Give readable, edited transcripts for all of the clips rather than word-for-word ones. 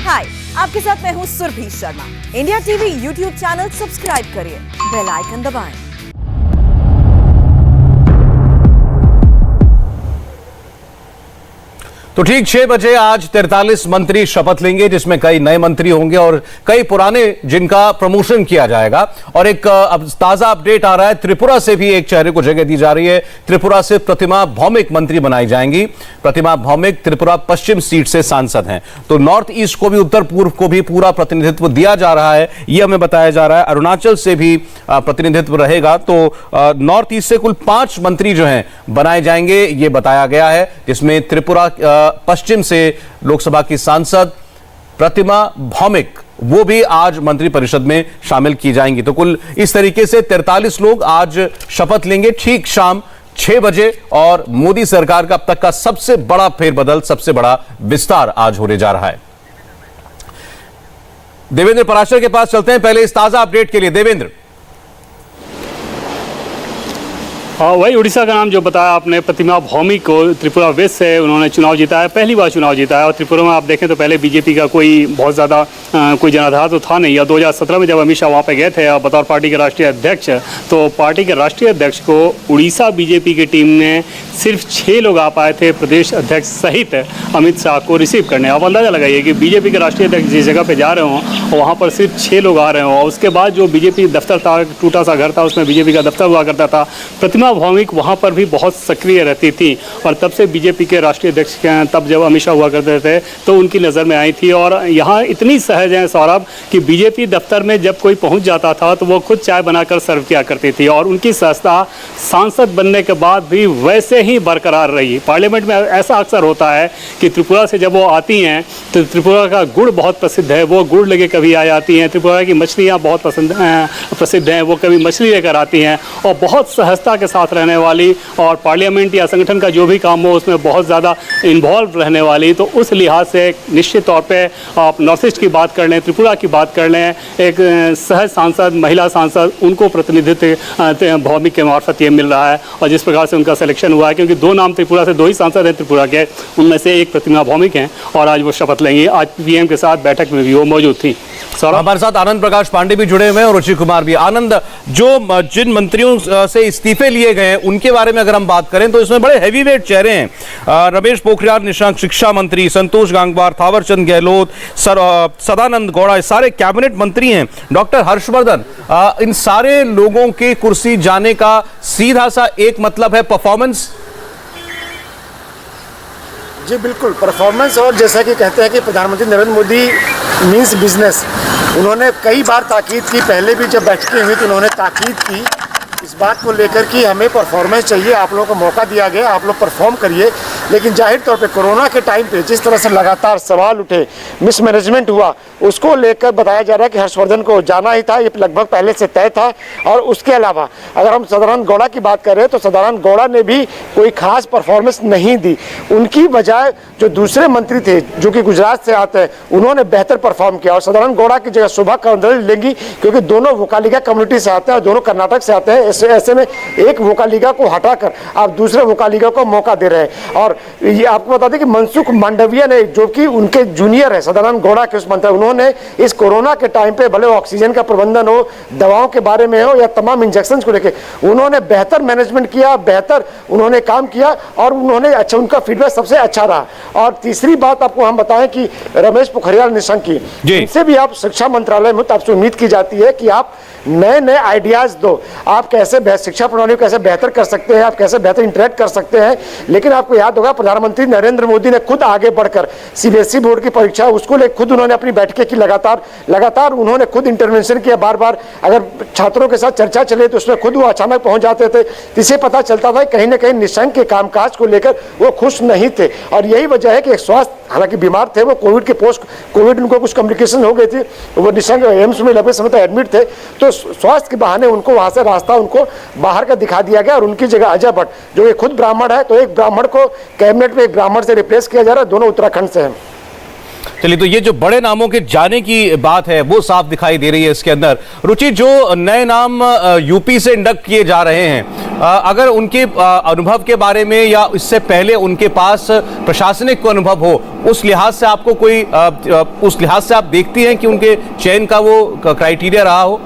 हाय, आपके साथ मैं हूँ Surabhi Sharma. India TV YouTube channel subscribe करिए, बेल आइकन दबाएं। तो ठीक 6 बजे आज 43 मंत्री शपथ लेंगे, जिसमें कई नए मंत्री होंगे और कई पुराने जिनका प्रमोशन किया जाएगा। और एक अब ताजा अपडेट आ रहा है, त्रिपुरा से भी एक चेहरे को जगह दी जा रही है। त्रिपुरा से प्रतिमा भौमिक मंत्री बनाई जाएंगी। प्रतिमा भौमिक त्रिपुरा पश्चिम सीट से सांसद हैं, तो नॉर्थ ईस्ट को भी, उत्तर पूर्व को भी पूरा प्रतिनिधित्व दिया जा रहा है, यह हमें बताया जा रहा है। अरुणाचल से भी प्रतिनिधित्व रहेगा, तो नॉर्थ ईस्ट से कुल 5 मंत्री जो हैं बनाए जाएंगे, यह बताया गया है, जिसमें त्रिपुरा पश्चिम से लोकसभा की सांसद प्रतिमा भौमिक वो भी आज मंत्रिपरिषद में शामिल की जाएंगी। तो कुल इस तरीके से 43 लोग आज शपथ लेंगे ठीक शाम 6 बजे। और मोदी सरकार का अब तक का सबसे बड़ा फेरबदल, सबसे बड़ा विस्तार आज होने जा रहा है। देवेंद्र पराशर के पास चलते हैं पहले इस ताजा अपडेट के लिए। देवेंद्र। हाँ, वही उड़ीसा का नाम जो बताया आपने, प्रतिमा भौमिक को त्रिपुरा वेस्ट से उन्होंने चुनाव जीता है, पहली बार चुनाव जीता है। और त्रिपुरा में आप देखें तो पहले बीजेपी का कोई बहुत ज़्यादा कोई जनाधार तो था नहीं। या 2017 में जब अमित शाह वहाँ पे गए थे बतौर पार्टी के राष्ट्रीय अध्यक्ष, तो पार्टी के राष्ट्रीय अध्यक्ष को उड़ीसा बीजेपी की टीम में सिर्फ 6 लोग आ पाए थे, प्रदेश अध्यक्ष सहित अमित शाह को रिसीव करने। आप अंदाज़ा लगाइए कि बीजेपी के राष्ट्रीय अध्यक्ष जिस जगह पर जा रहे हों वहाँ पर सिर्फ 6 लोग आ रहे हों। और उसके बाद जो बीजेपी दफ्तर था, टूटा सा घर था, उसमें बीजेपी का दफ्तर हुआ करता था। प्रतिमा भौमिक वहाँ पर भी बहुत सक्रिय रहती थी और तब से बीजेपी के राष्ट्रीय अध्यक्ष तब जब अमित शाह हुआ करते थे तो उनकी नज़र में आई थी। और यहाँ इतनी सहज हैं सौरभ कि बीजेपी दफ्तर में जब कोई पहुँच जाता था तो वो खुद चाय बनाकर सर्व किया करती थी। और उनकी सहजता सांसद बनने के बाद भी वैसे ही बरकरार रही। पार्लियामेंट में ऐसा अक्सर होता है कि त्रिपुरा से जब वो आती हैं तो त्रिपुरा का गुड़ बहुत प्रसिद्ध है, वो गुड़ लेके कभी आ जाती हैं। त्रिपुरा की मछलियाँ बहुत प्रसिद्ध हैं, वो कभी मछली लेकर आती हैं। और बहुत सहजता के साथ रहने वाली और पार्लियामेंट या संगठन का जो भी काम हो उसमें बहुत ज़्यादा इन्वॉल्व रहने वाली। तो उस लिहाज से निश्चित तौर पे आप नॉर्थ ईस्ट की बात कर लें, त्रिपुरा की बात कर लें, एक सहज सांसद, महिला सांसद, उनको प्रतिनिधित्व भौमिक के मार्फत ये मिल रहा है। और जिस प्रकार से उनका सिलेक्शन हुआ है, क्योंकि 2 नाम त्रिपुरा से 2 ही सांसद हैं त्रिपुरा के, उनमें से एक प्रतिमा भौमिक हैं और आज वो शपथ लेंगी। आज पीएम के साथ बैठक में भी वो मौजूद थी। हमारे साथ आनंद प्रकाश पांडे भी जुड़े हुए हैं और रुचि कुमार भी। आनंद, जो जिन मंत्रियों से इस्तीफे लिए गए हैं उनके बारे में अगर हम बात करें तो इसमें बड़े हैवीवेट चेहरे हैं। रमेश पोखरियाल निशंक शिक्षा मंत्री, संतोष गंगवार, थावरचंद गहलोत, सदानंद गौड़ा, सारे कैबिनेट मंत्री हैं। डॉक्टर हर्षवर्धन, इन सारे लोगों के कुर्सी जाने का सीधा सा एक मतलब है परफॉर्मेंस। जी बिल्कुल, परफॉर्मेंस। और जैसा कि कहते हैं कि प्रधानमंत्री नरेंद्र मोदी मीन्स बिजनेस, उन्होंने कई बार ताकीद की, पहले भी जब बैठकें हुई तो उन्होंने ताकीद की इस बात को लेकर कि हमें परफॉर्मेंस चाहिए, आप लोगों को मौका दिया गया, आप लोग परफॉर्म करिए। लेकिन जाहिर तौर पे कोरोना के टाइम पे जिस तरह से लगातार सवाल उठे, मिसमैनेजमेंट हुआ, उसको लेकर बताया जा रहा है कि हर्षवर्धन को जाना ही था, ये लगभग पहले से तय था। और उसके अलावा अगर हम सदानंद गौड़ा की बात करें तो सदानंद गौड़ा ने भी कोई खास परफॉर्मेंस नहीं दी। उनकी बजाय जो दूसरे मंत्री थे जो कि गुजरात से आते हैं, उन्होंने बेहतर परफॉर्म किया। और सदानंद गौड़ा की जगह शोभा करंदलाजे लेंगी, क्योंकि दोनों वोकालिका कम्युनिटी से आते हैं और दोनों कर्नाटक से आते हैं। ऐसे में एक वोकालिका को हटाकर आप दूसरे वोकालिका को मौका दे रहे हैं। और ये आपको बता दें कि मनसुख मांडविया ने, जो कि उनके जूनियर है सदानंद गौड़ा के उस मंत्री, उन्होंने इस कोरोना के टाइम पे भले ऑक्सीजन का प्रबंधन हो, दवाओं के बारे में हो या तमाम इंजेक्शन को लेकर, उन्होंने बेहतर मैनेजमेंट किया, बेहतर उन्होंने काम किया और उन्होंने अच्छा, उनका फीडबैक सबसे अच्छा रहा। और तीसरी बात आपको हम बताएं कि रमेश पोखरियाल निशंक की, इनसे भी आप शिक्षा मंत्रालय में आपसे उम्मीद की जाती है कि आप नए नए आइडियाज दो, आप कैसे शिक्षा प्रणाली को कैसे बेहतर कर सकते हैं, आप कैसे बेहतर इंटरेक्ट कर सकते हैं। लेकिन आपको याद होगा प्रधानमंत्री नरेंद्र मोदी ने खुद आगे बढ़कर सीबीएसई बोर्ड की परीक्षा, उसको लेकर खुद उन्होंने अपनी बैठकें की, लगातार उन्होंने खुद इंटरवेंशन किया। बार बार अगर छात्रों के साथ चर्चा चले तो उसमें खुद वो अचानक पहुंच जाते थे, जिससे पता चलता था कहीं ना कहीं निशंक के कामकाज को लेकर वो खुश नहीं थे। और यही वजह है कि स्वास्थ्य, हालांकि बीमार थे वो, कोविड के पोस्ट कोविड उनको कुछ कम्युनिकेशन हो गई थी, वो निशंक एम्स में लंबे समय तक एडमिट थे, तो स्वास्थ्य के बहाने उनको वहां से रास्ता उनको बाहर का दिखा दिया गया। और उनकी जगह अजय भट्ट, जो कि खुद ब्राह्मण है, तो एक ब्राह्मण को कैबिनेट में एक ब्राह्मण से रिप्लेस किया जा रहा है, दोनों उत्तराखंड से हैं। चलिए, तो ये जो बड़े नामों के जाने की बात है वो साफ दिखाई दे रही है इसके अंदर। रुचि, जो नए नाम यूपी से इंडक्ट किए जा रहे हैं अगर उनके अनुभव के बारे में या इससे पहले उनके पास प्रशासनिक अनुभव हो, उस लिहाज से आपको कोई उस लिहाज से आप देखती हैं कि उनके चयन का वो क्राइटेरिया रहा हो?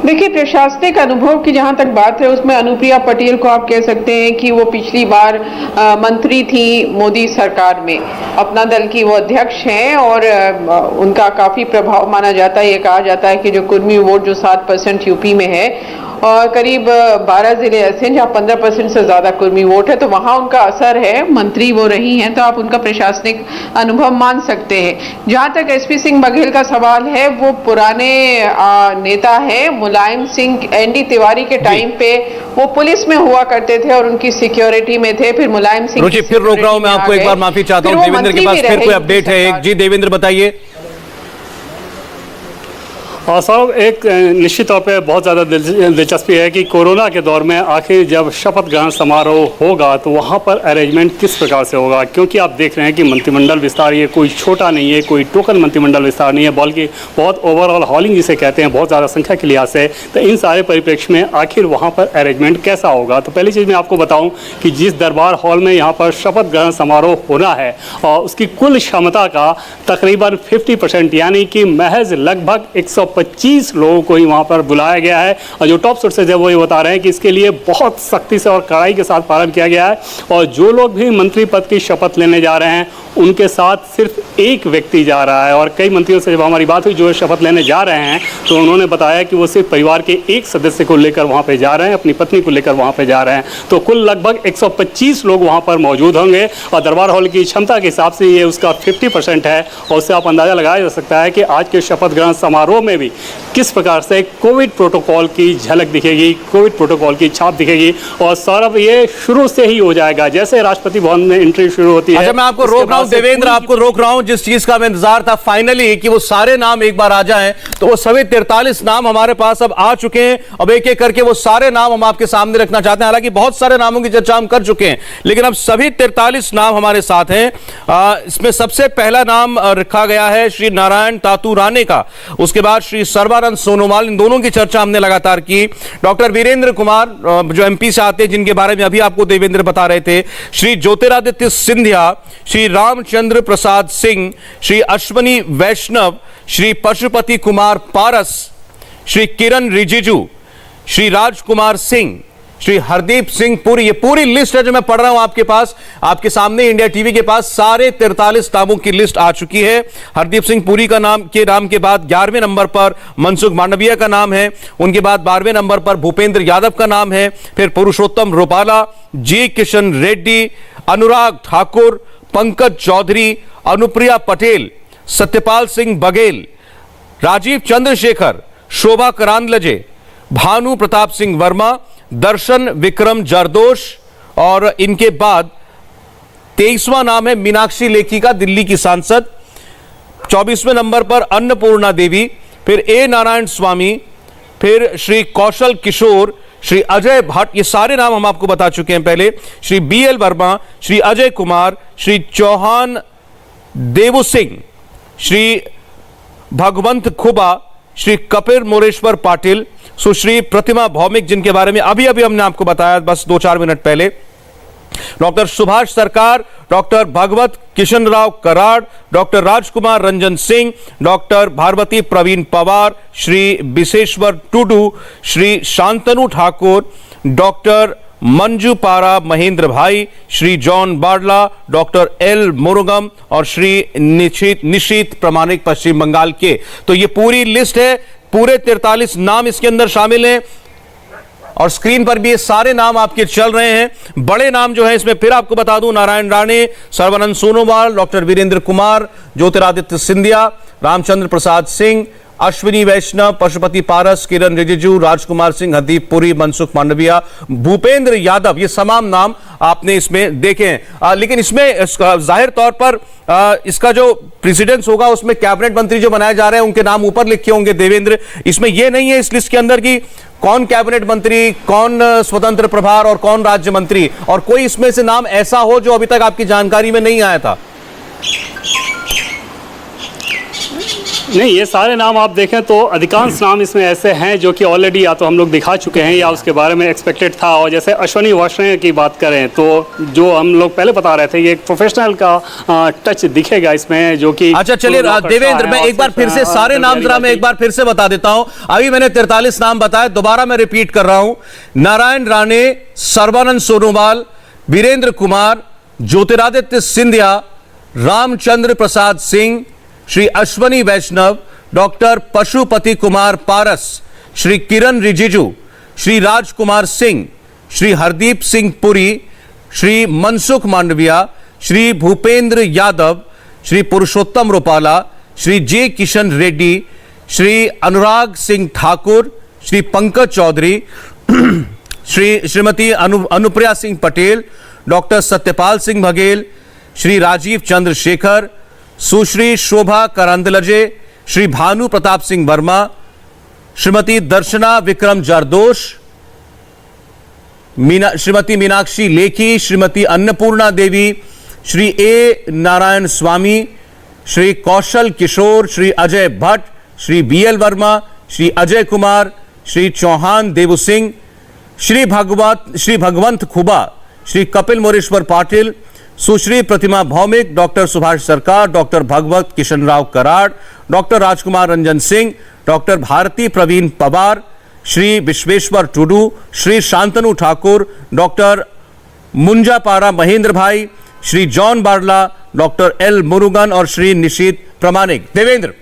देखिए, प्रशासनिक अनुभव की जहां तक बात है, उसमें अनुप्रिया पटेल को आप कह सकते हैं कि वो पिछली बार मंत्री थी मोदी सरकार में, अपना दल की वो अध्यक्ष हैं और उनका काफी प्रभाव माना जाता है। ये कहा जाता है कि जो कुर्मी वोट जो 7% यूपी में है और करीब 12 जिले ऐसे हैं जहाँ 15% से ज्यादा कुर्मी वोट है, तो वहां उनका असर है। मंत्री वो रही हैं, तो आप उनका प्रशासनिक अनुभव मान सकते हैं। जहां तक एसपी सिंह बघेल का सवाल है, वो पुराने नेता है। मुलायम सिंह एनडी तिवारी के टाइम पे वो पुलिस में हुआ करते थे और उनकी सिक्योरिटी में थे। फिर मुलायम सिंह रुचि, फिर रोक रहा हूं मैं आपको, एक बार माफी चाहता हूं। देवेंद्र के पास फिर कोई अपडेट है एक? जी देवेंद्र, बताइए। साहब, एक निश्चित तौर पे बहुत ज़्यादा दिलचस्पी है कि कोरोना के दौर में आखिर जब शपथ ग्रहण समारोह होगा तो वहाँ पर अरेंजमेंट किस प्रकार से होगा, क्योंकि आप देख रहे हैं कि मंत्रिमंडल विस्तार ये कोई छोटा नहीं है, कोई टोकन मंत्रिमंडल विस्तार नहीं है, बल्कि बहुत ओवरऑल हॉलिंग जिसे कहते हैं, बहुत ज़्यादा संख्या के लिहाज से। तो इन सारे परिप्रेक्ष्य में आखिर वहाँ पर अरेंजमेंट कैसा होगा? तो पहली चीज़ मैं आपको बताऊँ कि जिस दरबार हॉल में यहाँ पर शपथ ग्रहण समारोह होना है और उसकी कुल क्षमता का तकरीबन 50%, यानी कि महज लगभग 125 लोगों को ही वहां पर बुलाया गया है। और जो टॉप सोर्सेज है वो ये बता रहे हैं कि इसके लिए बहुत सख्ती से और कड़ाई के साथ पालन किया गया है और जो लोग भी मंत्री पद की शपथ लेने जा रहे हैं उनके साथ सिर्फ एक व्यक्ति जा रहा है। और कई मंत्रियों से जब हमारी बात हुई जो शपथ लेने जा रहे हैं, तो उन्होंने बताया कि वो सिर्फ परिवार के एक सदस्य को लेकर वहाँ पे जा रहे हैं, अपनी पत्नी को लेकर वहाँ पे जा रहे हैं। तो कुल लगभग 125 लोग वहाँ पर मौजूद होंगे और दरबार हॉल की क्षमता के हिसाब से ये उसका 50% है। और उससे आप अंदाज़ा लगाया जा सकता है कि आज के शपथ ग्रहण समारोह में भी किस प्रकार से कोविड प्रोटोकॉल की झलक दिखेगी, कोविड प्रोटोकॉल की छाप दिखेगी। और सौरभ, ये शुरू से ही हो जाएगा, जैसे राष्ट्रपति भवन में एंट्री शुरू होती है। अच्छा, मैं आपको रोक रहा हूं देवेंद्र, आपको रोक रहा हूं। जिस चीज का मैं इंतजार था फाइनली कि वो सारे नाम एक बार आ जाएं, तो वो सभी 43 नाम हमारे पास अब आ चुके हैं। अब एक एक करके वो सारे नाम हम आपके सामने रखना चाहते हैं। हालांकि बहुत सारे नामों की चर्चा हम कर चुके हैं, लेकिन अब सभी 43 नाम हमारे साथ हैं। इसमें सबसे पहला नाम रखा गया है श्री नारायण तातू राणे का, उसके बाद श्री सर्बानंद सोनोवाल, इन दोनों की चर्चा हमने लगातार की। डॉक्टर वीरेंद्र कुमार जो एमपी से आते हैं, जिनके बारे में अभी आपको देवेंद्र बता रहे थे, श्री ज्योतिरादित्य सिंधिया, श्री रामचंद्र प्रसाद सिंह, श्री अश्वनी वैष्णव, श्री पशुपति कुमार पारस, श्री किरण रिजिजू, श्री राजकुमार सिंह, श्री हरदीप सिंह पुरी। ये पूरी लिस्ट है जो मैं पढ़ रहा हूं आपके पास, आपके सामने इंडिया टीवी के पास सारे 43 नामों की लिस्ट आ चुकी है। हरदीप सिंह पुरी का नाम के बाद 11वें नंबर पर मनसुख मांडविया का नाम है, उनके बाद 12वें नंबर पर भूपेंद्र यादव का नाम है, फिर पुरुषोत्तम रूपाला, जी किशन रेड्डी, अनुराग ठाकुर, पंकज चौधरी, अनुप्रिया पटेल, सत्यपाल सिंह बघेल, राजीव चंद्रशेखर, शोभा करांदलजे, भानु प्रताप सिंह वर्मा, दर्शन विक्रम जरदोश, और इनके बाद 23वां नाम है मीनाक्षी लेखी का, दिल्ली की सांसद। 24वें नंबर पर अन्नपूर्णा देवी, फिर ए नारायण स्वामी, फिर श्री कौशल किशोर, श्री अजय भट्ट। ये सारे नाम हम आपको बता चुके हैं पहले। श्री BL वर्मा, श्री अजय कुमार, श्री चौहान देवु सिंह, श्री भगवंत खुबा, श्री कपिल मोरेश्वर पाटिल, सुश्री प्रतिमा भौमिक, जिनके बारे में अभी अभी हमने आपको बताया बस 2-4 मिनट पहले, डॉक्टर सुभाष सरकार, डॉक्टर भगवत किशन राव कराड़, डॉक्टर राजकुमार रंजन सिंह, डॉक्टर भारवती प्रवीण पवार, श्री विशेश्वर टुडू, श्री शांतनु ठाकुर, डॉक्टर मंजू पारा महेंद्र भाई, Shri John Barla, doctor L मुरुगम और श्री निशीत प्रमाणिक पश्चिम बंगाल के। तो ये पूरी लिस्ट है, पूरे 43 नाम इसके अंदर शामिल हैं और स्क्रीन पर भी ये सारे नाम आपके चल रहे हैं। बड़े नाम जो है इसमें फिर आपको बता दूं, नारायण राणे, सर्बानंद सोनोवाल, डॉक्टर वीरेंद्र कुमार, ज्योतिरादित्य सिंधिया, रामचंद्र प्रसाद सिंह, अश्विनी वैष्णव, पशुपति पारस, किरण रिजिजू, राजकुमार सिंह, हरदीप पुरी, मनसुख मांडविया, भूपेंद्र यादव, ये तमाम नाम आपने इसमें देखे हैं। लेकिन इसमें जाहिर तौर पर इसका जो प्रेसिडेंस होगा उसमें कैबिनेट मंत्री जो बनाए जा रहे हैं उनके नाम ऊपर लिखे होंगे देवेंद्र। इसमें यह नहीं है इस लिस्ट के अंदर कि कौन कैबिनेट मंत्री, कौन स्वतंत्र प्रभार और कौन राज्य मंत्री, और कोई इसमें से नाम ऐसा हो जो अभी तक आपकी जानकारी में नहीं आया था? नहीं, ये सारे नाम आप देखें तो अधिकांश नाम इसमें ऐसे हैं जो कि ऑलरेडी या तो हम लोग दिखा चुके हैं या उसके बारे में एक्सपेक्टेड था। और जैसे अश्वनी वैष्णव की बात करें तो जो हम लोग पहले बता रहे थे, ये एक प्रोफेशनल का टच दिखेगा इसमें, जो कि अच्छा चलिए देवेंद्र, मैं एक बार फिर से सारे नाम जरा मैं एक बार फिर से बता देता हूं। अभी मैंने 43 नाम बताए, दोबारा मैं रिपीट कर रहा हूं। नारायण राणे, सर्बानंद सोनोवाल, वीरेंद्र कुमार, ज्योतिरादित्य सिंधिया, रामचंद्र प्रसाद सिंह, श्री अश्वनी वैष्णव, डॉक्टर पशुपति कुमार पारस, श्री किरण रिजिजू, श्री राजकुमार सिंह, श्री हरदीप सिंह पुरी, श्री मनसुख मांडविया, श्री भूपेंद्र यादव, श्री पुरुषोत्तम रुपाला, श्री जे किशन रेड्डी, श्री अनुराग सिंह ठाकुर, श्री पंकज चौधरी, श्रीमती अनुप्रिया सिंह पटेल, डॉक्टर सत्यपाल सिंह बघेल, श्री राजीव चंद्रशेखर, सुश्री शोभा करंदलजे, श्री भानु प्रताप सिंह वर्मा, श्रीमती दर्शना विक्रम जरदोश, श्रीमती मीनाक्षी लेखी, श्रीमती अन्नपूर्णा देवी, श्री ए नारायण स्वामी, श्री कौशल किशोर, श्री अजय भट्ट, श्री बीएल वर्मा, श्री अजय कुमार, श्री चौहान देवु सिंह, श्री भगवंत खुबा, श्री कपिल मोरेश्वर पाटिल, सुश्री प्रतिमा भौमिक, डॉक्टर सुभाष सरकार, डॉक्टर भगवत किशन राव कराड़, डॉक्टर राजकुमार रंजन सिंह, डॉक्टर भारती प्रवीण पवार, श्री विश्वेश्वर टुडू, श्री शांतनु ठाकुर, डॉक्टर मुंजापारा महेंद्र भाई, Shri John Barla, doctor L Murugan और श्री निशीत प्रमाणिक। देवेंद्र,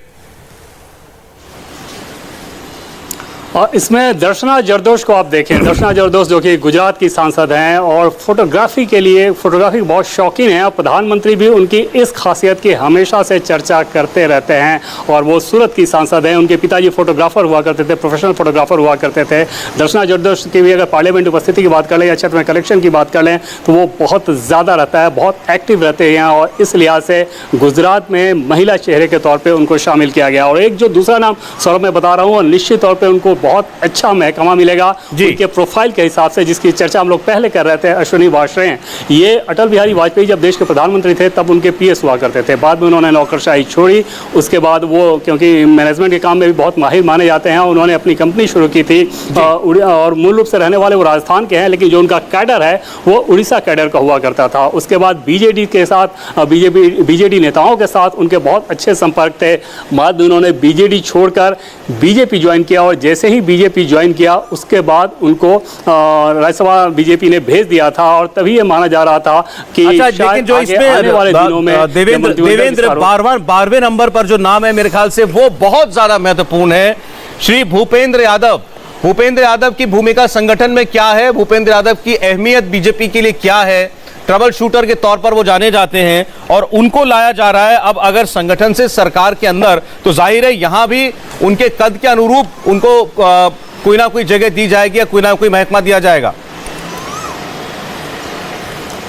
और इसमें दर्शना जरदोश को आप देखें, दर्शना जरदोश जो कि गुजरात की सांसद हैं और फोटोग्राफी के बहुत शौकीन हैं। प्रधानमंत्री भी उनकी इस खासियत की हमेशा से चर्चा करते रहते हैं। और वो सूरत की सांसद हैं, उनके पिताजी फोटोग्राफर हुआ करते थे, प्रोफेशनल फोटोग्राफर हुआ करते थे। दर्शना जरदोश की भी अगर पार्लियामेंट उपस्थिति की बात कर लें या क्षेत्र में कलेक्शन की बात कर लें तो वो बहुत ज़्यादा रहता है, बहुत एक्टिव रहते हैं। और इस लिहाज से गुजरात में महिला चेहरे के तौर पर उनको शामिल किया गया। और एक जो दूसरा नाम सौरभ मैं बता रहा हूँ, निश्चित तौर पर उनको बहुत अच्छा महकमा मिलेगा उनके प्रोफाइल के हिसाब से, जिसकी चर्चा हम लोग पहले कर रहे थे। अश्वनी वैष्णव ये अटल बिहारी वाजपेयी जब देश के प्रधानमंत्री थे तब उनके पीएस हुआ करते थे। बाद में उन्होंने नौकरशाही छोड़ी, उसके बाद वो क्योंकि मैनेजमेंट के काम में भी बहुत माहिर माने जाते हैं, उन्होंने अपनी कंपनी शुरू की थी। और मूल रूप से रहने वाले वो राजस्थान के हैं, लेकिन जो उनका कैडर है वो उड़ीसा कैडर का हुआ करता था। उसके बाद बीजेडी के साथ, बीजेडी नेताओं के साथ उनके बहुत अच्छे संपर्क थे। बाद में उन्होंने बीजेडी छोड़कर बीजेपी ज्वाइन किया और जैसे ही बीजेपी ज्वाइन किया उसके बाद उनको राज्यसभा बीजेपी ने भेज दिया था। और तभी ये माना जा रहा था कि लेकिन जो इसमें आने वाले दिनों में देवेंद्र 12वें नंबर पर जो नाम है मेरे ख्याल से वो बहुत ज्यादा महत्वपूर्ण है, श्री भूपेंद्र यादव। भूपेंद्र यादव की भूमिका संगठन में क्या है, भूपेंद्र यादव की अहमियत बीजेपी के लिए क्या है, ट्रबल शूटर के तौर पर वो जाने जाते हैं और उनको लाया जा रहा है अब अगर संगठन से सरकार के अंदर, तो जाहिर है यहां भी उनके कद के अनुरूप उनको कोई ना कोई जगह दी जाएगी या कोई ना कोई महकमा दिया जाएगा।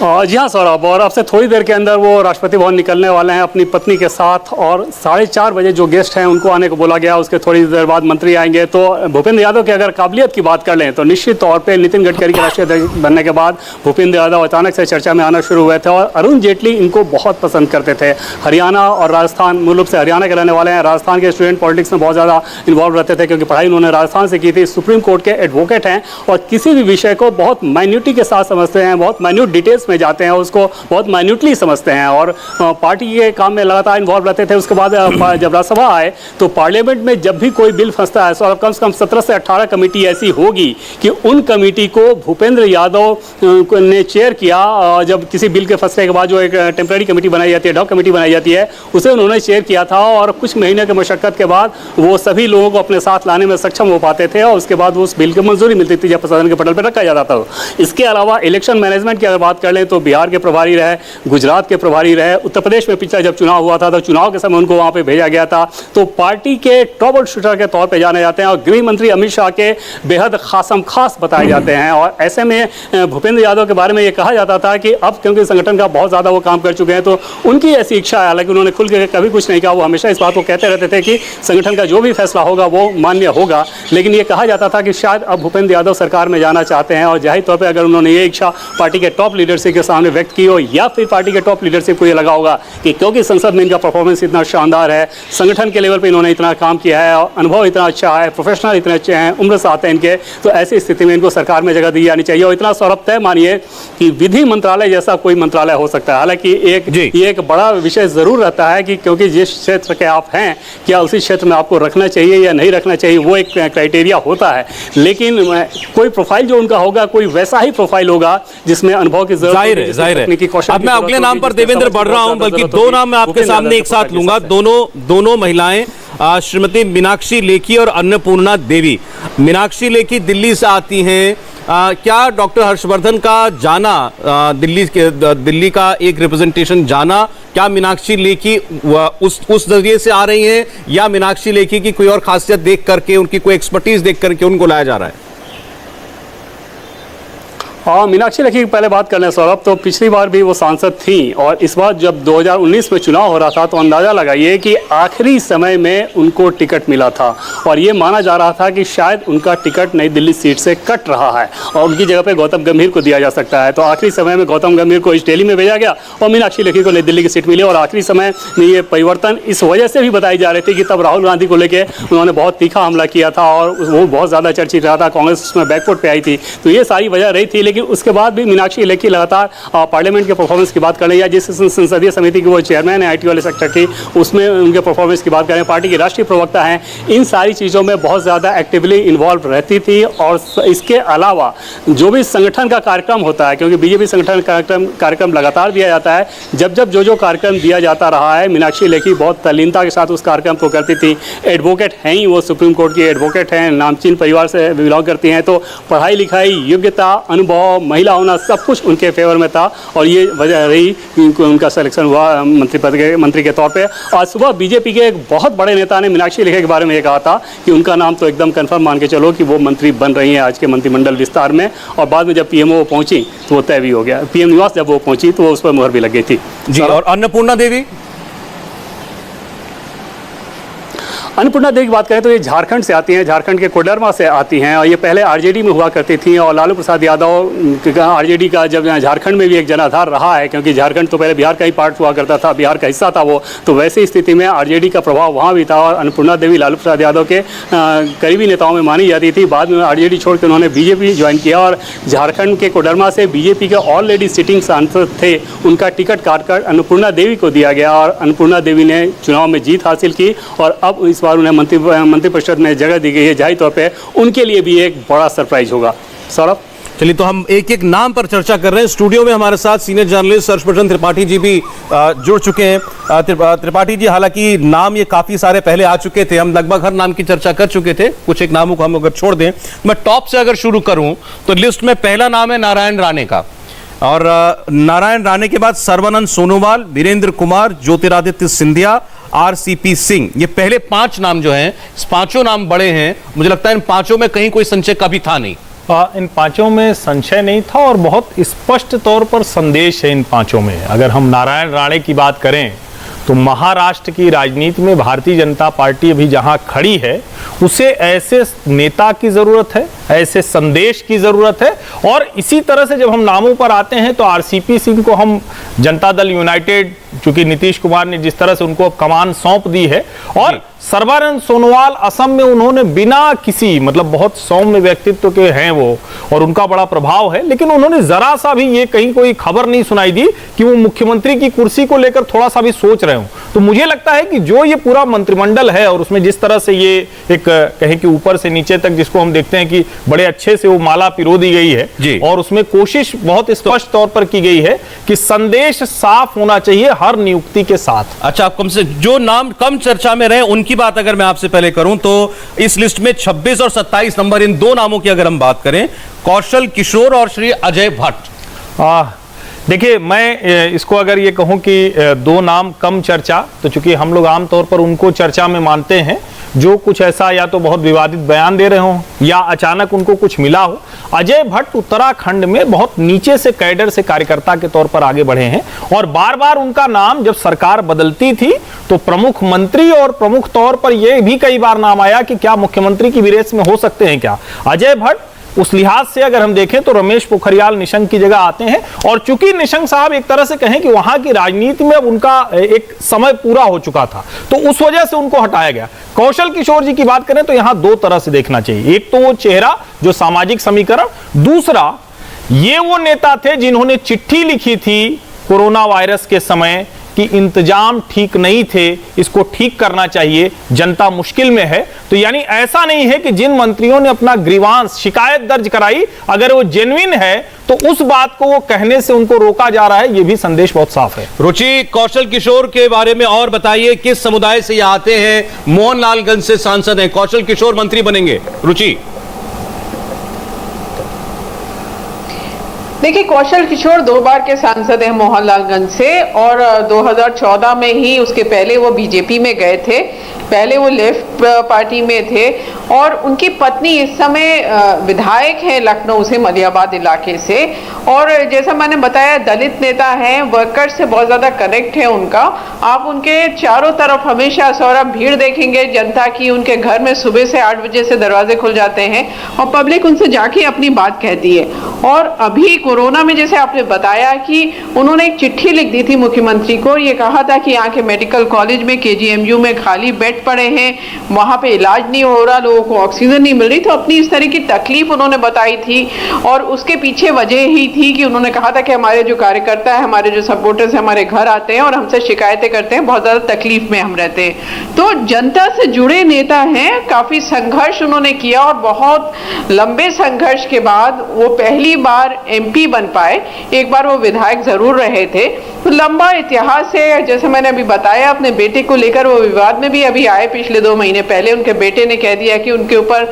जी हाँ सौरभ, और अब से थोड़ी देर के अंदर वो राष्ट्रपति भवन निकलने वाले हैं अपनी पत्नी के साथ। और 4:30 बजे जो गेस्ट हैं उनको आने को बोला गया, उसके थोड़ी देर बाद मंत्री आएंगे। तो भूपेंद्र यादव की अगर काबिलियत की बात कर लें तो निश्चित तौर पे नितिन गडकरी के राष्ट्रीय अध्यक्ष बनने के बाद भूपेंद्र यादव अचानक से चर्चा में आना शुरू हुए थे। और अरुण जेटली इनको बहुत पसंद करते थे। हरियाणा और राजस्थान, मूल रूप से हरियाणा के रहने वाले हैं, राजस्थान के स्टूडेंट पॉलिटिक्स में बहुत ज़्यादा इन्वॉल्व रहते थे क्योंकि पढ़ाई उन्होंने राजस्थान से की थी। सुप्रीम कोर्ट के एडवोकेट हैं और किसी भी विषय को बहुत माइन्यूटी के साथ समझते हैं, बहुत माइन्यूट डिटेल्स में जाते हैं, उसको बहुत माइन्यूटली समझते हैं और पार्टी के काम में लगातार इन्वॉल्व रहते थे। उसके बाद जब राज्यसभा आए तो पार्लियामेंट में जब भी कोई बिल फंसता है तो कम से कम 17 से 18 कमेटी ऐसी होगी कि उन कमेटी को भूपेंद्र यादव ने चेयर किया। जब किसी बिल के फंसने के बाद जो एक टेम्पररी कमेटी बनाई जाती है, डॉग कमेटी बनाई जाती है, उसे उन्होंने चेयर किया था। और कुछ महीने के मशक्कत के बाद वो सभी लोगों को अपने साथ लाने में सक्षम हो पाते थे और उसके बाद वो उस बिल की मंजूरी मिलती थी जब सदन के पटल पर रखा जाता था। इसके अलावा इलेक्शन मैनेजमेंट की अगर बात कर लें तो बिहार के प्रभारी रहे, गुजरात के प्रभारी रहे, उत्तर प्रदेश में पिछला जब चुनाव हुआ था तो चुनाव के समय उनको वहां पे भेजा गया था। तो पार्टी के ट्रबल शूटर के तौर पे जाने जाते हैं और गृह मंत्री अमित शाह के बेहद खास बताए जाते हैं। और ऐसे में भूपेंद्र यादव के बारे में ये कहा जाता था कि अब क्योंकि संगठन का बहुत ज़्यादा वो काम कर चुके हैं तो उनकी ऐसी इच्छा है, हालांकि उन्होंने खुल के कभी कुछ नहीं कहा, वो हमेशा इस बात को कहते रहते थे कि संगठन का जो भी फैसला होगा वो मान्य होगा। लेकिन ये कहा जाता था कि शायद अब भूपेंद्र यादव सरकार में जाना चाहते हैं और जाहिर तौर पर अगर उन्होंने ये इच्छा पार्टी के टॉप लीडर से किसी के सामने व्यक्त की हो, या फिर पार्टी के टॉप लीडरशिप को ये लगा होगा कि क्योंकि संसद में इनका परफॉर्मेंस इतना शानदार है, संगठन के लेवल पे इन्होंने इतना काम किया है, अनुभव इतना अच्छा है, प्रोफेशनल इतने अच्छे हैं, उम्र साथ है इनके, तो ऐसी स्थिति में इनको सरकार में जगह दी जानी चाहिए। और इतना सौरभ तय मानिए कि विधि मंत्रालय जैसा कोई मंत्रालय हो सकता है। हालांकि ये एक बड़ा विषय जरूर रहता है कि क्योंकि जिस क्षेत्र के आप हैं, क्या उसी क्षेत्र में आपको रखना चाहिए या नहीं रखना चाहिए, वो एक क्राइटेरिया होता है। लेकिन कोई प्रोफाइल जो उनका होगा, कोई वैसा ही प्रोफाइल होगा जिसमें अनुभव की जरूरत जाहिर है। अब मैं अगले नाम पर देवेंद्र बढ़ रहा हूं, बल्कि दो नाम मैं आपके सामने एक साथ लूंगा। दोनों महिलाएं श्रीमती मीनाक्षी लेखी और अन्नपूर्णा देवी। मीनाक्षी लेखी दिल्ली से आती हैं। क्या डॉक्टर हर्षवर्धन का जाना, दिल्ली का एक रिप्रेजेंटेशन जाना, क्या मीनाक्षी लेखी उस जरिए से आ रही हैं, या मीनाक्षी लेखी की कोई और खासियत देख करके, उनकी कोई एक्सपर्टीज देख करके उनको लाया जा रहा है? हाँ, मीनाक्षी लेखी की पहले बात कर लें सौरभ, तो पिछली बार भी वो सांसद थी और इस बार जब 2019 में चुनाव हो रहा था तो अंदाजा लगाइए कि आखिरी समय में उनको टिकट मिला था और ये माना जा रहा था कि शायद उनका टिकट नई दिल्ली सीट से कट रहा है और उनकी जगह पे गौतम गंभीर को दिया जा सकता है। तो आखिरी समय में गौतम गंभीर को इस्टेली में भेजा गया और मीनाक्षी लेखी को नई दिल्ली की सीट मिली। और आखिरी समय में ये परिवर्तन इस वजह से भी बताई जा रही थी कि तब राहुल गांधी को लेकर उन्होंने बहुत तीखा हमला किया था और वो बहुत ज़्यादा चर्चित रहा था, कांग्रेस उसमें बैकफुट पे आई थी। तो ये सारी वजह रही थी। लेकिन उसके बाद भी मीनाक्षी लेखी लगातार पार्लियामेंट के परफॉर्मेंस की बात करें या जिस संसदीय समिति की वो चेयरमैन है IT वाले सेक्टर की, उसमें उनके परफॉर्मेंस की बात करें, पार्टी की राष्ट्रीय प्रवक्ता हैं, इन सारी चीज़ों में बहुत ज़्यादा एक्टिवली इन्वॉल्व रहती थी। और इसके अलावा जो भी संगठन का कार्यक्रम होता है, क्योंकि बीजेपी संगठन कार्यक्रम लगातार दिया जाता है, जब जो कार्यक्रम दिया जाता रहा है, मीनाक्षी लेखी बहुत तल्लीनता के साथ उस कार्यक्रम को करती थी। एडवोकेट हैं ही, वो सुप्रीम कोर्ट की एडवोकेट हैं, नामचीन परिवार से बिलोंग करती हैं, तो पढ़ाई लिखाई, योग्यता, अनुभव, महिला होना, सब कुछ उनके फेवर में था और ये वजह रही कि उनका सिलेक्शन हुआ मंत्री के तौर पे। आज सुबह बीजेपी के एक बहुत बड़े नेता ने मीनाक्षी लेखी के बारे में ये कहा था कि उनका नाम तो एकदम कंफर्म मान के चलो कि वो मंत्री बन रही हैं आज के मंत्रिमंडल विस्तार में। और बाद में जब PMO पहुंची तो वो तय भी हो गया। PM निवास जब वो पहुंची तो उस पर मुहर भी लग गई थी जी। और अन्नपूर्णा देवी की बात करें तो ये झारखंड से आती हैं, झारखंड के कोडरमा से आती हैं और ये पहले RJD में हुआ करती थी और लालू प्रसाद यादव RJD का जब झारखंड में भी एक जनाधार रहा है, क्योंकि झारखंड तो पहले बिहार का ही पार्ट हुआ करता था, बिहार का हिस्सा था वो, तो वैसी स्थिति में RJD का प्रभाव वहाँ भी था और अन्नपूर्णा देवी लालू प्रसाद यादव के करीबी नेताओं में मानी जाती थी। बाद में RJD छोड़ के उन्होंने BJP ज्वाइन किया और झारखंड के कोडरमा से BJP के ऑलरेडी सिटिंग सांसद थे, उनका टिकट काटकर अन्नपूर्णा देवी को दिया गया और अन्नपूर्णा देवी ने चुनाव में जीत हासिल की और अब इस बार उन्हें मंत्रिपरिषद में जगह दी गई है। जाहिर तौर पे उनके लिए भी एक बड़ा सरप्राइज होगा। सौरभ, चलिए, तो हम एक एक नाम पर चर्चा कर रहे हैं। स्टूडियो में हमारे साथ सीनियर जर्नलिस्ट हर्षवर्धन त्रिपाठी जी भी जुड़ चुके हैं। त्रिपाठी जी, हालांकि नाम ये काफी सारे पहले आ चुके थे, हम लगभग हर नाम की चर्चा कर चुके थे, कुछ एक नामों को हम अगर छोड़ दें, मैं टॉप से अगर शुरू करूं तो लिस्ट में पहला नाम है नारायण राणे का और नारायण राणे के बाद सर्बानंद सोनोवाल, वीरेंद्र कुमार, ज्योतिरादित्य सिंधिया, RCP सिंह। ये पहले 5 नाम जो हैं, इस पांचों नाम बड़े हैं। मुझे लगता है इन पांचों में कहीं कोई संशय कभी था नहीं। इन पांचों में संशय नहीं था और बहुत स्पष्ट तौर पर संदेश है इन पांचों में। अगर हम नारायण राणे की बात करें तो महाराष्ट्र की राजनीति में भारतीय जनता पार्टी अभी जहां खड़ी है, उसे ऐसे नेता की जरूरत है, ऐसे संदेश की जरूरत है। और इसी तरह से जब हम नामों पर आते हैं तो RCP सिंह को हम जनता दल यूनाइटेड, चूंकि नीतीश कुमार ने जिस तरह से उनको कमान सौंप दी है, और सर्बानंद सोनोवाल असम में उन्होंने बिना किसी मतलब बहुत सौम्य व्यक्तित्व के हैं वो और उनका बड़ा प्रभाव है, लेकिन उन्होंने जरा सा भी ये कहीं कोई खबर नहीं सुनाई दी कि वो मुख्यमंत्री की कुर्सी को लेकर थोड़ा सा भी सोच रहे हो। तो मुझे लगता है कि जो ये पूरा मंत्रिमंडल है और उसमें जिस तरह से ये एक कहें कि ऊपर से नीचे तक जिसको हम देखते हैं कि बड़े अच्छे से वो माला पिरो दी गई है और उसमें कोशिश बहुत स्पष्ट तौर पर की गई है कि संदेश साफ होना चाहिए हर नियुक्ति के साथ। अच्छा, आप कम से जो नाम कम चर्चा में रहे उनकी बात अगर मैं आपसे पहले करूं तो इस लिस्ट में 26 और 27 नंबर, इन दो नामों की अगर हम बात करें, कौशल किशोर और श्री अजय भट्ट। देखिए, मैं इसको अगर ये कहूं कि दो नाम कम चर्चा, तो चूंकि हम लोग आमतौर पर उनको चर्चा में मानते हैं जो कुछ ऐसा या तो बहुत विवादित बयान दे रहे हो या अचानक उनको कुछ मिला हो। अजय भट्ट उत्तराखंड में बहुत नीचे से कैडर से कार्यकर्ता के तौर पर आगे बढ़े हैं और बार बार उनका नाम जब सरकार बदलती थी तो प्रमुख मंत्री और प्रमुख तौर पर यह भी कई बार नाम आया कि क्या मुख्यमंत्री की भी रेस में हो सकते हैं क्या। अजय भट्ट उस लिहाज से अगर हम देखें तो रमेश पोखरियाल निशंक की जगह आते हैं। और चूंकि निशंक साहब एक तरह से कहें कि वहां की राजनीति में अब उनका एक समय पूरा हो चुका था, तो उस वजह से उनको हटाया गया। कौशल किशोर जी की बात करें तो यहां दो तरह से देखना चाहिए। एक तो वो चेहरा जो सामाजिक समीकरण, दूसरा ये वो नेता थे जिन्होंने चिट्ठी लिखी थी कोरोना वायरस के समय कि इंतजाम ठीक नहीं थे, इसको ठीक करना चाहिए, जनता मुश्किल में है। तो यानी ऐसा नहीं है कि जिन मंत्रियों ने अपना ग्रीवांस शिकायत दर्ज कराई अगर वो जेन्युइन है तो उस बात को वो कहने से उनको रोका जा रहा है, ये भी संदेश बहुत साफ है। रुचि, कौशल किशोर के बारे में और बताइए, किस समुदाय से ये आते हैं? मोहनलालगंज से सांसद हैं, कौशल किशोर मंत्री बनेंगे। रुचि, देखिए, कौशल किशोर 2 बार के सांसद हैं मोहनलालगंज से, और 2014 में ही, उसके पहले वो बीजेपी में गए थे, पहले वो लेफ्ट पार्टी में थे, और उनकी पत्नी इस समय विधायक हैं लखनऊ से, मलियाबाद इलाके से। और जैसा मैंने बताया, दलित नेता हैं, वर्कर्स से बहुत ज़्यादा कनेक्ट है उनका। आप उनके चारों तरफ हमेशा सौरभ भीड़ देखेंगे जनता की। उनके घर में सुबह से 8 बजे से दरवाजे खुल जाते हैं और पब्लिक उनसे जाके अपनी बात कहती है। और अभी कोरोना में जैसे आपने बताया कि उन्होंने एक चिट्ठी लिख दी थी मुख्यमंत्री को, ये कहा था कि यहाँ के मेडिकल कॉलेज में, KGMU में खाली बेड पड़े हैं, वहाँ पे इलाज नहीं हो रहा, लोगों को ऑक्सीजन नहीं मिल रही। तो अपनी इस तरह की तकलीफ उन्होंने बताई थी, और उसके पीछे वजह ही थी कि उन्होंने कहा था कि हमारे जो कार्यकर्ता है, हमारे जो सपोर्टर्स हैं, हमारे घर आते हैं और हमसे शिकायतें करते हैं, बहुत ज़्यादा तकलीफ में हम रहते हैं। तो जनता से जुड़े नेता हैं, काफ़ी संघर्ष उन्होंने किया, और बहुत लंबे संघर्ष के बाद वो पहली बार MP बन पाए। एक बार वो विधायक जरूर रहे थे। तो लंबा इतिहास है। जैसे मैंने अभी बताया, अपने बेटे को लेकर वो विवाद में भी अभी आए पिछले 2 महीने पहले। उनके बेटे ने कह दिया कि उनके ऊपर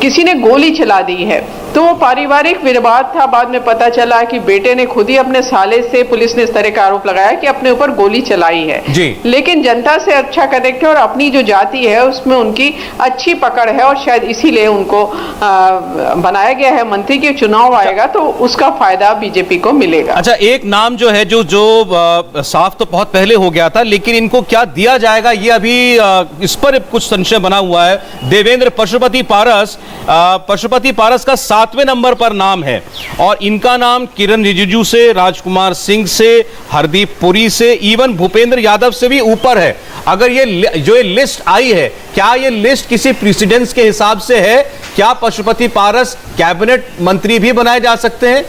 किसी ने गोली चला दी है, तो वो पारिवारिक विवाद था। बाद में पता चला कि बेटे ने खुद ही अपने साले से, पुलिस ने इस तरह का आरोप लगाया कि अपने ऊपर गोली चलाई है जी। लेकिन जनता से अच्छा कनेक्ट है, और अपनी जो जाति है उसमें उनकी अच्छी पकड़ है, और शायद इसीलिए उनको बनाया गया है मंत्री। के चुनाव आएगा तो उसका फायदा बीजेपी को मिलेगा। अच्छा, एक नाम जो है जो साफ तो बहुत पहले हो गया था, लेकिन इनको क्या दिया जाएगा ये अभी इस पर कुछ संशय बना हुआ है। देवेंद्र पशुपति पारस, पशुपति पारस का 7वें नंबर पर नाम है, और इनका नाम किरण रिजिजू से, राजकुमार सिंह से, हरदीप पुरी से, इवन भूपेंद्र यादव से भी ऊपर है। अगर ये लिस्ट आई है, क्या ये लिस्ट किसी प्रेसिडेंस के हिसाब से है? क्या पशुपति पारस कैबिनेट मंत्री भी बनाए जा सकते हैं?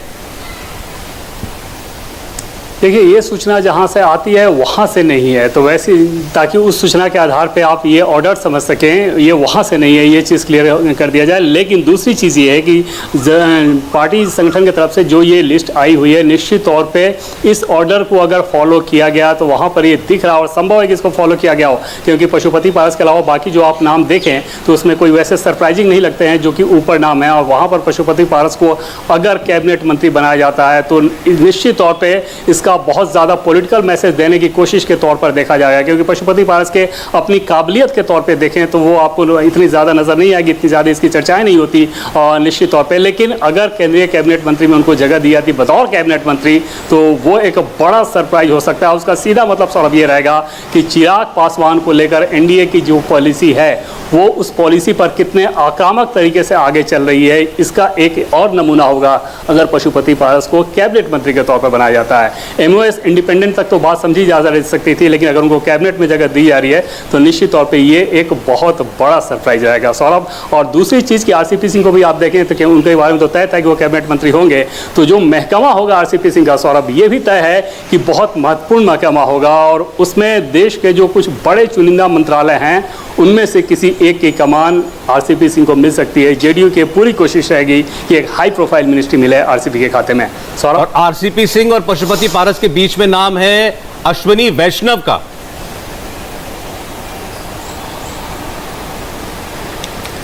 देखिए, ये सूचना जहाँ से आती है वहाँ से नहीं है, तो वैसे ताकि उस सूचना के आधार पे आप ये ऑर्डर समझ सकें, ये वहाँ से नहीं है, ये चीज़ क्लियर कर दिया जाए। लेकिन दूसरी चीज़ ये है कि पार्टी संगठन की तरफ से जो ये लिस्ट आई हुई है, निश्चित तौर पे इस ऑर्डर को अगर फॉलो किया गया तो वहाँ पर ये दिख रहा, और संभव है कि इसको फॉलो किया गया हो, क्योंकि पशुपति पारस के अलावा बाकी जो आप नाम देखें तो उसमें कोई वैसे सरप्राइजिंग नहीं लगते हैं जो कि ऊपर नाम है। और वहाँ पर पशुपति पारस को अगर कैबिनेट मंत्री बनाया जाता है तो निश्चित तौर पर इसका बहुत ज़्यादा पॉलिटिकल मैसेज देने की कोशिश के तौर पर देखा जाएगा, क्योंकि पशुपति पारस के अपनी काबिलियत के तौर पे देखें तो वो आपको इतनी ज़्यादा नज़र नहीं आएगी, इतनी ज़्यादा इसकी चर्चाएं नहीं होती निश्चित तौर पे। लेकिन अगर केंद्रीय कैबिनेट मंत्री में उनको जगह दी जाती बतौर कैबिनेट मंत्री तो वो एक बड़ा सरप्राइज हो सकता है। उसका सीधा मतलब सौरभ ये रहेगा कि चिराग पासवान को लेकर NDA की जो पॉलिसी है वो उस पॉलिसी पर कितने आक्रामक तरीके से आगे चल रही है, इसका एक और नमूना होगा अगर पशुपति पारस को कैबिनेट मंत्री के तौर पर बनाया जाता है। MOS इंडिपेंडेंट तक तो बात समझी जा सकती थी, लेकिन अगर उनको कैबिनेट में जगह दी जा रही है तो निश्चित तौर पे ये एक बहुत बड़ा सरप्राइज रहेगा सौरभ। और दूसरी चीज़ कि RCP सिंह को भी आप देखें तो उनके बारे में तो तय था कि वो कैबिनेट मंत्री होंगे, तो जो महकमा होगा RCP सिंह का सौरभ, ये भी तय है कि बहुत महत्वपूर्ण महकमा होगा, और उसमें देश के जो कुछ बड़े चुनिंदा मंत्रालय हैं उनमें से किसी एक की कमान RCP सिंह को मिल सकती है। JDU की पूरी कोशिश रहेगी कि एक हाई प्रोफाइल मिनिस्ट्री मिले RCP के खाते में। और RCP सिंह और पशुपति पारस के बीच में नाम है अश्विनी वैष्णव का।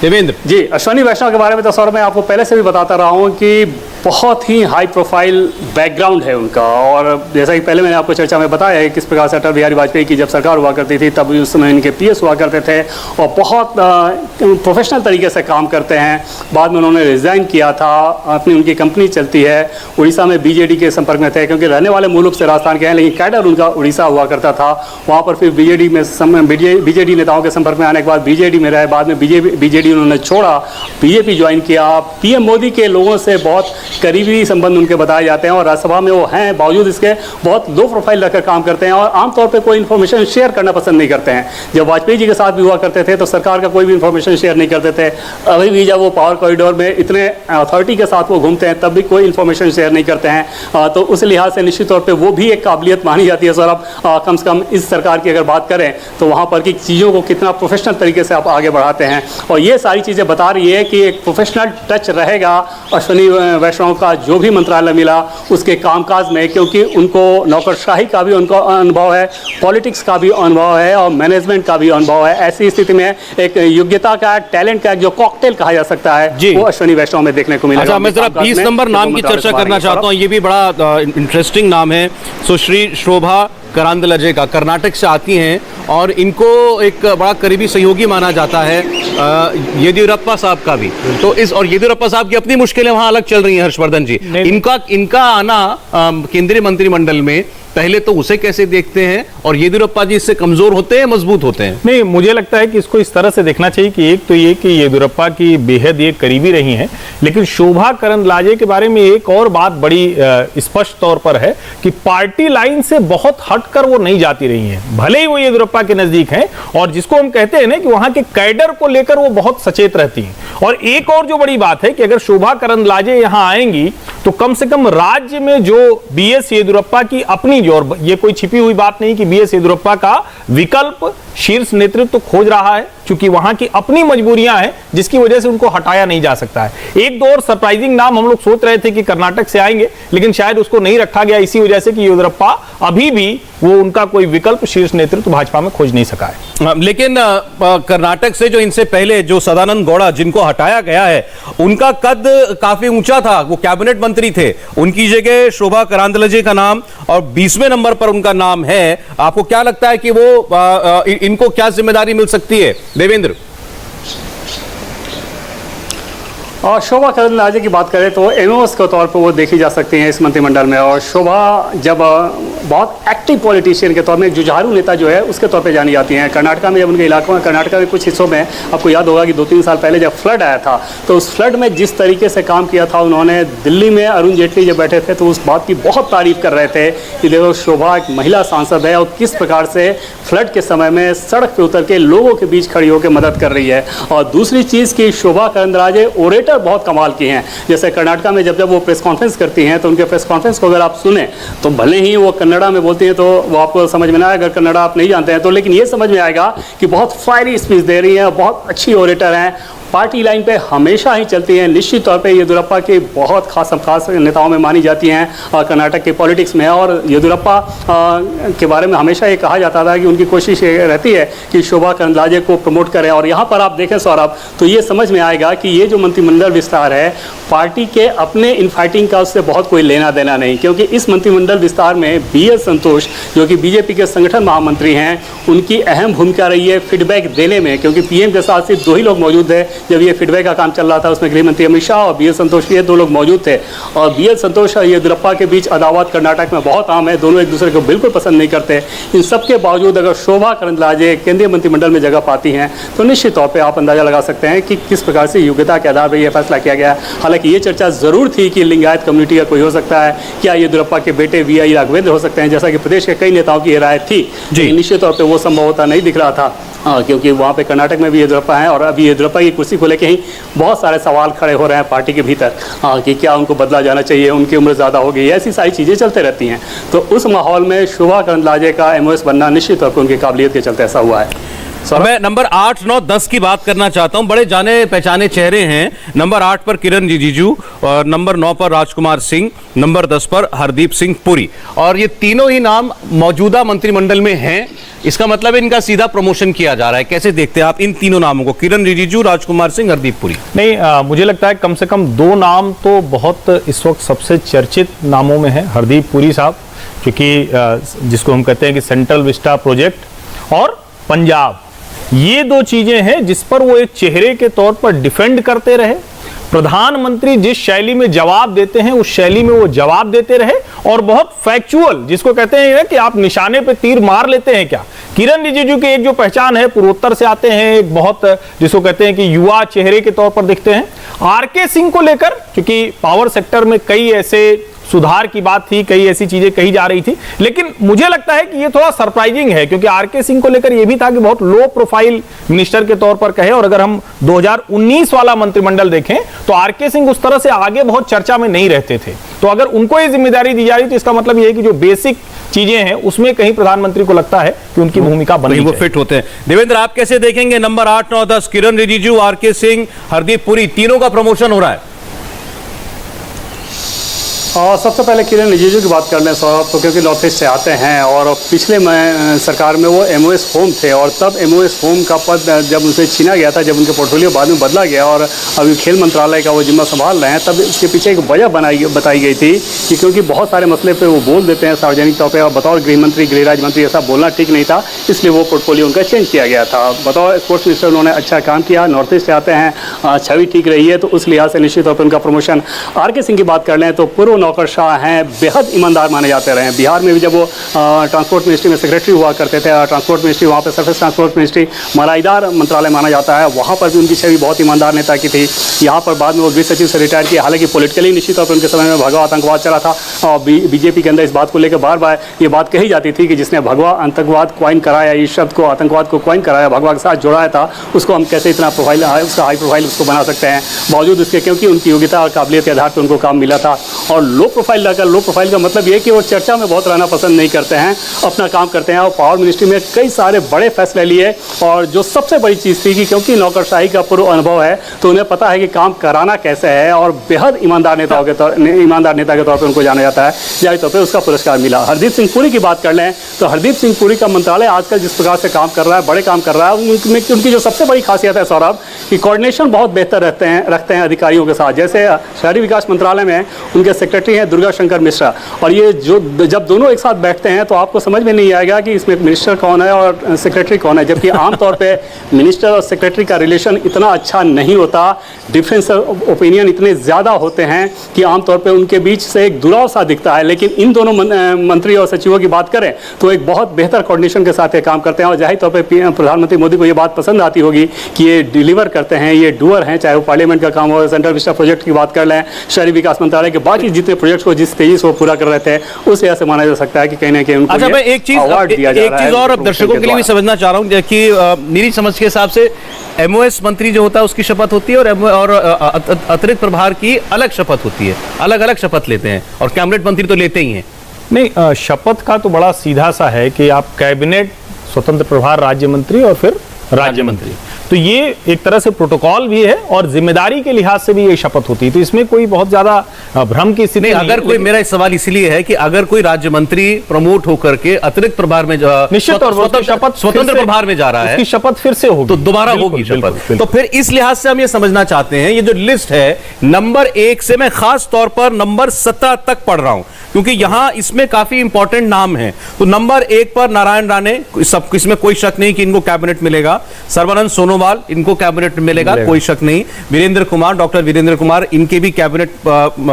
देवेंद्र जी, अश्विनी वैष्णव के बारे में तो सौरभ मैं आपको पहले से भी बताता रहा हूं कि बहुत ही हाई प्रोफाइल बैकग्राउंड है उनका। और जैसा कि पहले मैंने आपको चर्चा में बताया है किस प्रकार से अटल बिहारी वाजपेयी की जब सरकार हुआ करती थी तब उस समय इनके पीएस हुआ करते थे और बहुत प्रोफेशनल तरीके से काम करते हैं। बाद में उन्होंने रिज़ाइन किया था, अपनी उनकी कंपनी चलती है। उड़ीसा में बीजेडी के संपर्क में थे क्योंकि रहने वाले मुल्क से राजस्थान के हैं, लेकिन कैडर उनका उड़ीसा हुआ करता था। वहाँ पर फिर बीजेडी नेताओं के संपर्क में आने के बाद बीजेडी में रहे, बाद में बीजेडी उन्होंने छोड़ा, बीजेपी ज्वाइन किया। पीएम मोदी के लोगों से बहुत करीबी संबंध उनके बताए जाते हैं और राज्यसभा में वो हैं, बावजूद इसके बहुत लो प्रोफाइल रखकर काम करते हैं और आमतौर पे कोई इन्फॉर्मेशन शेयर करना पसंद नहीं करते हैं। जब वाजपेयी जी के साथ भी हुआ करते थे तो सरकार का कोई भी इन्फॉर्मेशन शेयर नहीं करते थे। अभी भी जब वो पावर कॉरिडोर में इतने अथॉरिटी के साथ वो घूमते हैं तब भी कोई इन्फॉर्मेशन शेयर नहीं करते हैं। तो उस लिहाज से निश्चित तौर पर वो भी एक काबिलियत मानी जाती है सर। अब कम से कम इस सरकार की अगर बात करें तो वहाँ पर की चीज़ों को कितना प्रोफेशनल तरीके से आप आगे बढ़ाते हैं और ये सारी चीज़ें बता रही है कि एक प्रोफेशनल टच रहेगा अश्विनी वैष्णव का जो भी मंत्रालय मिला उसके कामकाज में, क्योंकि उनको नौकरशाही का भी उनको अनुभव है, पॉलिटिक्स का भी अनुभव है और मैनेजमेंट का भी अनुभव है। ऐसी स्थिति में एक योग्यता का, टैलेंट का जो कॉकटेल कहा जा सकता है वो अश्विनी वैष्णव में देखने को मिलेगा। अच्छा, मैं जरा 20 नंबर नाम की चर्चा करना चाहता हूँ, ये भी बड़ा इंटरेस्टिंग नाम है। सुश्री शोभा करांदलाजे का, कर्नाटक से आती हैं और इनको एक बड़ा करीबी सहयोगी माना जाता है येदियुरप्पा साहब का भी। तो इस और येदियुरप्पा साहब की अपनी मुश्किलें वहां अलग चल रही हैं हर्षवर्धन जी। इनका आना केंद्रीय मंत्रिमंडल में पहले तो उसे कैसे देखते हैं और येदियुरप्पा जी इससे कमजोर होते हैं मजबूत होते हैं? नहीं, मुझे लगता है कि इसको इस तरह से देखना चाहिए कि एक तो ये कि येदियुरप्पा की बेहद ये करीबी रही हैं, लेकिन शोभा करंदलाजे के बारे में एक और बात बड़ी स्पष्ट तौर पर है कि पार्टी लाइन से बहुत हटकर वो नहीं जाती रही हैं। भले ही वो येदियुरप्पा के नजदीक हैं और जिसको हम कहते हैं ना कि वहां के कैडर को लेकर वो बहुत सचेत रहती हैं। और एक और जो बड़ी बात है कि अगर शोभा करंदलाजे यहां आएंगी तो कम से कम राज्य में जो बीएस येदियुरप्पा की अपनी, और ये कोई छिपी हुई बात नहीं कि बीएस येदियुरप्पा का विकल्प शीर्ष नेतृत्व तो खोज रहा है, क्योंकि वहां की अपनी मजबूरियां हैं जिसकी वजह से उनको हटाया नहीं जा सकता है। एक दो और सरप्राइजिंग नाम हम लोग सोच रहे थे कि कर्नाटक से आएंगे, लेकिन शायद उसको नहीं रखा गया इसी वजह से कि येदियुरप्पा अभी भी वो उनका कोई विकल्प शीर्ष नेतृत्व भाजपा में खोज नहीं सका है। लेकिन कर्नाटक से जो इनसे पहले जो सदानंद गौड़ा जिनको हटाया गया है उनका कद काफी ऊंचा था, वो कैबिनेट मंत्री थे। उनकी जगह शोभा करांदलाजे का नाम और 20वें नंबर पर उनका नाम है। आपको क्या लगता है कि वो इनको क्या जिम्मेदारी मिल सकती है? देवेंद्र। और शोभा करंदलाजे की बात करें तो एमओएस के तौर पर वो देखी जा सकती हैं इस मंत्रिमंडल में। और शोभा जब बहुत एक्टिव पॉलिटिशियन के तौर में, एक जुझारू नेता जो है उसके तौर पे जानी जाती हैं। कर्नाटका में जब उनके इलाकों में, कर्नाटका के कुछ हिस्सों में आपको याद होगा कि 2-3 साल पहले जब फ्लड आया था तो उस फ्लड में जिस तरीके से काम किया था उन्होंने, दिल्ली में अरुण जेटली जब बैठे थे तो उस बात की बहुत तारीफ कर रहे थे कि देखो शोभा एक महिला सांसद है और किस प्रकार से फ्लड के समय में सड़क पर उतर के लोगों के बीच खड़ी होकर मदद कर रही है। और दूसरी चीज़ की शोभा करंदलाजे ओरेटर बहुत कमाल की हैं। जैसे कर्नाटका में जब वो प्रेस कॉन्फ्रेंस करती हैं तो उनके प्रेस कॉन्फ्रेंस को अगर आप सुने तो भले ही वो कन्नड़ा में बोलती हैं तो वो आपको समझ में ना आए, अगर कन्नड़ा आप नहीं जानते हैं तो, लेकिन ये समझ में आएगा कि बहुत फायरी स्पीच दे रही हैं, बहुत अच्छी ओरेटर हैं, पार्टी लाइन पे हमेशा ही चलती हैं। निश्चित तौर पे येदियुरप्पा के बहुत खास नेताओं में मानी जाती हैं कर्नाटक के पॉलिटिक्स में। और येदियुरप्पा के बारे में हमेशा ये कहा जाता था कि उनकी कोशिश ये रहती है कि शोभा करंदलाजे को प्रमोट करें। और यहाँ पर आप देखें सौरभ तो ये समझ में आएगा कि ये जो मंत्रिमंडल विस्तार है पार्टी के अपने इनफाइटिंग का उससे बहुत कोई लेना देना नहीं, क्योंकि इस मंत्रिमंडल विस्तार में BL संतोष जो कि बीजेपी के संगठन महामंत्री हैं उनकी अहम भूमिका रही है फीडबैक देने में, क्योंकि PM के साथ सिर्फ 2 ही लोग मौजूद हैं जब ये फीडबैक का काम चल रहा था। उसमें गृह मंत्री अमित शाह और BL संतोष, ये 2 लोग मौजूद थे। और BL संतोष और येदियुरप्पा के बीच अदावत कर्नाटक में बहुत आम है, दोनों एक दूसरे को बिल्कुल पसंद नहीं करते। इन सब के बावजूद अगर शोभा करंदलाजे केंद्रीय मंत्रिमंडल में जगह पाती हैं तो निश्चित तौर पर आप अंदाजा लगा सकते हैं कि किस प्रकार से योग्यता के आधार पर यह फैसला किया गया। हालांकि ये चर्चा जरूर थी कि लिंगायत कम्युनिटी का कोई हो सकता है, क्या येदियुरप्पा के बेटे VI राघवेंद्र हो सकते हैं, जैसा कि प्रदेश के कई नेताओं की राय थी। निश्चित तौर पर वो संभव होता नहीं दिख रहा था क्योंकि वहाँ पे कर्नाटक में भी येदियुरप्पा हैं और अभी येदियुरप्पा की कुर्सी को लेकर ही बहुत सारे सवाल खड़े हो रहे हैं पार्टी के भीतर कि क्या उनको बदला जाना चाहिए, उनकी उम्र ज़्यादा हो गई, ऐसी सारी चीज़ें चलते रहती हैं। तो उस माहौल में शोभा करंदलाजे का MOS बनना निश्चित तौर पर उनकी काबिलियत के चलते ऐसा हुआ है। मैं नंबर 8, 9, 10 की बात करना चाहता हूं। बड़े जाने पहचाने चेहरे हैं। नंबर 8 पर किरण रिजिजू, और नंबर 9 पर राजकुमार सिंह, नंबर 10 पर हरदीप सिंह पुरी। और ये तीनों ही नाम मौजूदा मंत्रिमंडल में हैं। इसका मतलब है इनका सीधा प्रमोशन किया जा रहा है। कैसे देखते हैं आप इन तीनों नामों को, किरण रिजिजू, राजकुमार सिंह, हरदीप पुरी? नहीं, मुझे लगता है कम से कम 2 नाम तो बहुत इस वक्त सबसे चर्चित नामों में है। हरदीप पुरी साहब, क्योंकि जिसको हम कहते हैं कि सेंट्रल विस्टा प्रोजेक्ट और पंजाब, ये 2 चीजें हैं जिस पर वो एक चेहरे के तौर पर डिफेंड करते रहे। प्रधानमंत्री जिस शैली में जवाब देते हैं उस शैली में वो जवाब देते रहे, और बहुत फैक्चुअल, जिसको कहते हैं कि आप निशाने पे तीर मार लेते हैं क्या। किरण रिजिजू की एक जो पहचान है, पूर्वोत्तर से आते हैं, एक बहुत जिसको कहते हैं कि युवा चेहरे के तौर पर दिखते हैं। आरके सिंह को लेकर, क्योंकि पावर सेक्टर में कई ऐसे सुधार की बात थी, कई ऐसी चीजें कही जा रही थी, लेकिन मुझे लगता है कि ये थोड़ा सरप्राइजिंग है, क्योंकि आरके सिंह को लेकर ये भी था कि बहुत लो प्रोफाइल मिनिस्टर के तौर पर कहे। और अगर हम 2019 वाला मंत्रिमंडल देखें तो आरके सिंह उस तरह से आगे बहुत चर्चा में नहीं रहते थे। तो अगर उनको ये जिम्मेदारी दी जा रही तो इसका मतलब ये है कि जो बेसिक चीजें हैं उसमें कहीं प्रधानमंत्री को लगता है कि उनकी भूमिका बनी, वो फिट होते हैं। देवेंद्र, आप कैसे देखेंगे नंबर 8, 9, 10, किरण रिजिजू, आरके सिंह, हरदीप पुरी, तीनों का प्रमोशन हो रहा है? सबसे पहले किरण रिजिजू की बात कर लें सौरभ, तो क्योंकि नॉर्थ ईस्ट से आते हैं और पिछले सरकार में वो MOS होम थे, और तब MOS होम का पद जब उनसे छीना गया था, जब उनके पोर्टफोलियो बाद में बदला गया और अभी खेल मंत्रालय का वो जिम्मा संभाल रहे हैं, तब इसके पीछे एक वजह बताई गई थी कि क्योंकि बहुत सारे मसले पे वो बोल देते हैं सार्वजनिक तौर पर, और बतौर गृह मंत्री, गृह राज्य मंत्री ऐसा बोलना ठीक नहीं था, इसलिए वो पोर्टफोलियो उनका चेंज किया गया था। बतौर स्पोर्ट्स मिनिस्टर उन्होंने अच्छा काम किया, नॉर्थ ईस्ट से आते हैं, छवि ठीक रही है, तो उस लिहाज से निश्चित तौर पर उनका प्रमोशन। आरके सिंह की बात कर लें तो पूर्व नौकरशाह हैं, बेहद ईमानदार माने जाते रहे हैं। बिहार में भी जब वो ट्रांसपोर्ट मिनिस्ट्री में सेक्रेटरी हुआ करते थे, ट्रांसपोर्ट मिनिस्ट्री, वहाँ पे सरफेस ट्रांसपोर्ट मिनिस्ट्री मलाईदार मंत्रालय माना जाता है, वहाँ पर भी उनकी छवि बहुत ईमानदार नेता की थी। यहाँ पर बाद में वो गृह सचिव से रिटायर किए, हालांकि पॉलिटिकली निश्चित तौर पर उनके समय में भगवा आतंकवाद चला था, और बीजेपी के अंदर इस बात को लेकर बार बार ये बात कही जाती थी कि जिसने भगवा आतंकवाद क्वाइन कराया, इस शब्द को, आतंकवाद को क्वाइन कराया, भगवा के साथ जोड़ाया था, उसको हम कैसे इतना प्रोफाइल, उसका हाई प्रोफाइल उसको बना सकते हैं, बावजूद उसके क्योंकि उनकी योग्यता और काबिलियत के आधार पर उनको काम मिला था। और लो प्रोफाइल लगाकर, लो प्रोफाइल का मतलब ये कि वो चर्चा में बहुत रहना पसंद नहीं करते हैं, अपना काम करते हैं, और पावर मिनिस्ट्री में कई सारे बड़े फैसले लिए। और जो सबसे बड़ी चीज़ थी कि क्योंकि नौकरशाही का पूर्व अनुभव है, तो उन्हें पता है कि काम कराना कैसे है, और बेहद ईमानदार नेता के तौर पर उनको जाना जाता है, जाहिर तौर पर उसका पुरस्कार मिला। हरदीप सिंह पुरी की बात कर लें तो हरदीप सिंह पुरी का मंत्रालय आजकल जिस प्रकार से काम कर रहा है, बड़े काम कर रहा है, उनकी जो सबसे बड़ी खासियत है सौरभ, कि कोऑर्डिनेशन बहुत बेहतर रखते हैं अधिकारियों के साथ। जैसे शहरी विकास मंत्रालय में उनके सेक्रेटरी हैं दुर्गा शंकर मिश्रा, और ये जो जब दोनों एक साथ बैठते हैं तो आपको समझ में नहीं आएगा कि इसमें मिनिस्टर कौन है और सेक्रेटरी कौन है, जबकि आमतौर पे मिनिस्टर और सेक्रेटरी का रिलेशन इतना अच्छा नहीं होता, डिफरेंस ओपिनियन इतने ज़्यादा होते हैं कि आमतौर पे उनके बीच से एक दुराव सा दिखता है। लेकिन इन दोनों मंत्री और सचिवों की बात करें तो एक बहुत बेहतर कोऑर्डिनेशन के साथ ये काम करते हैं, और जाहिर तौर पर प्रधानमंत्री मोदी को ये बात पसंद आती होगी कि ये डिलीवर करते हैं, ये डूअर हैं, चाहे वो पार्लियामेंट का काम हो, सेंट्रल विस्टा प्रोजेक्ट की बात कर लें, शहरी विकास मंत्रालय के बाकी जितने प्रोजेक्ट को जिस तेजी से वो पूरा कर रहे थे, उस लिहाज से माना जा सकता है कि कहीं ना कहीं उनको अच्छा, मैं एक चीज और अब दर्शकों के लिए भी समझना चाह रहा हूं कि मेरी समझ के हिसाब से MOS मंत्री जो होता है उसकी शपथ होती है, और अतिरिक्त प्रभार की अलग शपथ होती है, अलग अलग शपथ लेते हैं, और कैबिनेट मंत्री तो लेते ही हैं। नहीं, शपथ का तो बड़ा सीधा सा है कि आप कैबिनेट, स्वतंत्र प्रभार राज्य मंत्री और फिर राज्य मंत्री, तो ये एक तरह से प्रोटोकॉल भी है और जिम्मेदारी के लिहाज से भी ये शपथ होती है, तो इसमें कोई बहुत ज्यादा भ्रम की स्थिति नहीं। अगर कोई, मेरा सवाल इसलिए है कि अगर कोई राज्य मंत्री प्रमोट होकर के अतिरिक्त प्रभार में, निश्चित तौर पर स्वतंत्र प्रभार में जा रहा है, उसकी शपथ फिर से होगी, तो दोबारा होगी शपथ। तो फिर इस लिहाज से हम ये समझना चाहते हैं, ये जो लिस्ट है नंबर 1 से मैं खास तौर पर नंबर 17 तक पढ़ रहा हूं, क्योंकि यहां इसमें काफी इंपॉर्टेंट नाम है। तो नंबर 1 पर नारायण राणे, सब इसमें कोई शक नहीं कि इनको कैबिनेट मिलेगा। सर्बानंद सोनोवाल, इनको कैबिनेट मिलेगा, कोई शक नहीं। वीरेंद्र कुमार, डॉक्टर वीरेंद्र कुमार, इनके भी कैबिनेट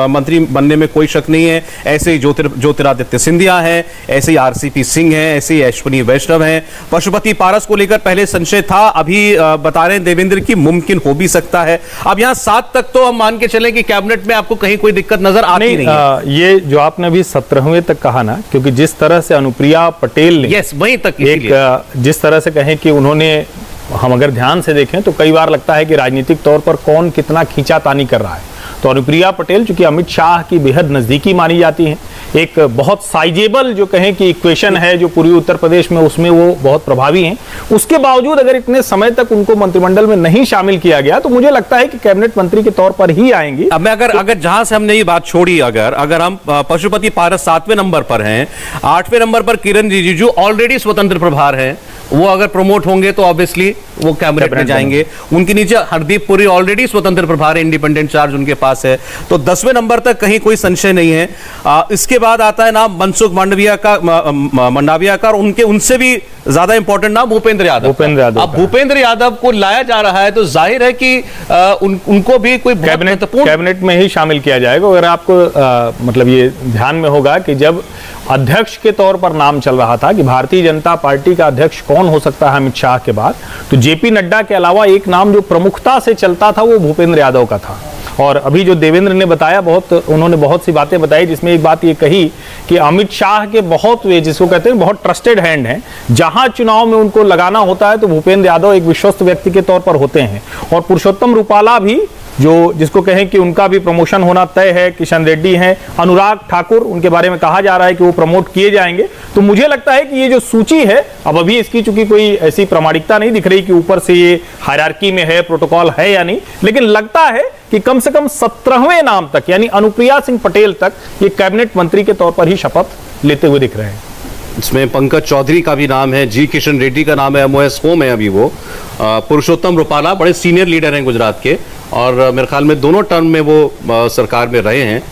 मंत्री बनने में कोई शक नहीं है। ऐसे ही ज्योतिरादित्य सिंधिया हैं, ऐसे ही RCP सिंह हैं, ऐसे ही अश्विनी वैष्णव हैं। पशुपति पारस को लेकर पहले संशय था, अभी बता रहे हैं देवेंद्र की मुमकिन हो भी सकता है। अब यहाँ 7 तक तो हम मान के चलें कि कैबिनेट में आपको कहीं कोई दिक्कत नजर आती नहीं है। ये जो आपने अभी 17वें तक कहा ना, क्योंकि जिस तरह से अनुप्रिया पटेल ने वहीं तक एक जिस तरह से कहें कि उन्होंने, हम अगर ध्यान से देखें तो कई बार लगता है कि राजनीतिक तौर पर कौन कितना खींचातानी कर रहा है। तो अनुप्रिया पटेल चूंकि अमित शाह की बेहद नजदीकी मानी जाती हैं, एक बहुत साइजेबल जो कहें कि इक्वेशन है जो पूर्वी उत्तर प्रदेश में, उसमें वो बहुत प्रभावी हैं। उसके बावजूद अगर इतने समय तक उनको मंत्रिमंडल में नहीं शामिल किया गया तो मुझे लगता है कि कैबिनेट मंत्री के तौर पर ही आएंगी। अब मैं अगर जहां से हमने ये बात छोड़ी, अगर हम पशुपति पारस 7वें नंबर पर हैं, 8वें नंबर पर किरण रिजिजू ऑलरेडी स्वतंत्र प्रभार हैं, वो अगर प्रमोट होंगे तो ऑब्वियसली वो कैबिनेट में जाएंगे। उनके नीचे हरदीप पुरी ऑलरेडी स्वतंत्र प्रभार है, इंडिपेंडेंट चार्ज उनके पास है, तो 10वें नंबर तक कहीं कोई संशय नहीं है। इसके बाद आता है नाम मनसुख मंडाविया का, और उनसे भी ज्यादा इंपॉर्टेंट नाम भूपेंद्र यादव। अब भूपेंद्र यादव को लाया जा रहा है तो जाहिर है कि उनको भी कोई कैबिनेट में ही शामिल किया जाएगा। अगर आपको मतलब ये ध्यान में होगा कि जब अध्यक्ष के तौर पर नाम चल रहा था कि भारतीय जनता पार्टी का अध्यक्ष कौन हो सकता है अमित शाह के बाद, तो जेपी नड्डा के अलावा एक नाम जो प्रमुखता से चलता था वो भूपेंद्र यादव का था। और अभी जो देवेंद्र ने बताया, उन्होंने बहुत सी बातें बताई, जिसमें एक बात ये कही कि अमित शाह के बहुत वे जिसको कहते हैं बहुत ट्रस्टेड हैंड हैं, जहां चुनाव में उनको लगाना होता है तो भूपेंद्र यादव एक विश्वस्त व्यक्ति के तौर पर होते हैं। और पुरुषोत्तम रूपाला भी जो जिसको कहें कि उनका भी प्रमोशन होना तय है, किशन रेड्डी हैं, अनुराग ठाकुर उनके बारे में कहा जा रहा है कि वो प्रमोट किए जाएंगे। तो मुझे लगता है कि ये जो सूची है, अब अभी इसकी चूंकि कोई ऐसी प्रामाणिकता नहीं दिख रही कि ऊपर से ये हायरार्की में है, प्रोटोकॉल है या नहीं, लेकिन लगता है कि कम से कम 17वें नाम तक यानी अनुप्रिया सिंह पटेल तक ये कैबिनेट मंत्री के तौर पर ही शपथ लेते हुए दिख रहे हैं। इसमें पंकज चौधरी का भी नाम है, जी किशन रेड्डी का नाम है, एमओएस होम है अभी वो, पुरुषोत्तम रूपाला बड़े सीनियर लीडर हैं गुजरात के, और मेरे ख्याल में दोनों टर्म में वो सरकार में रहे हैं।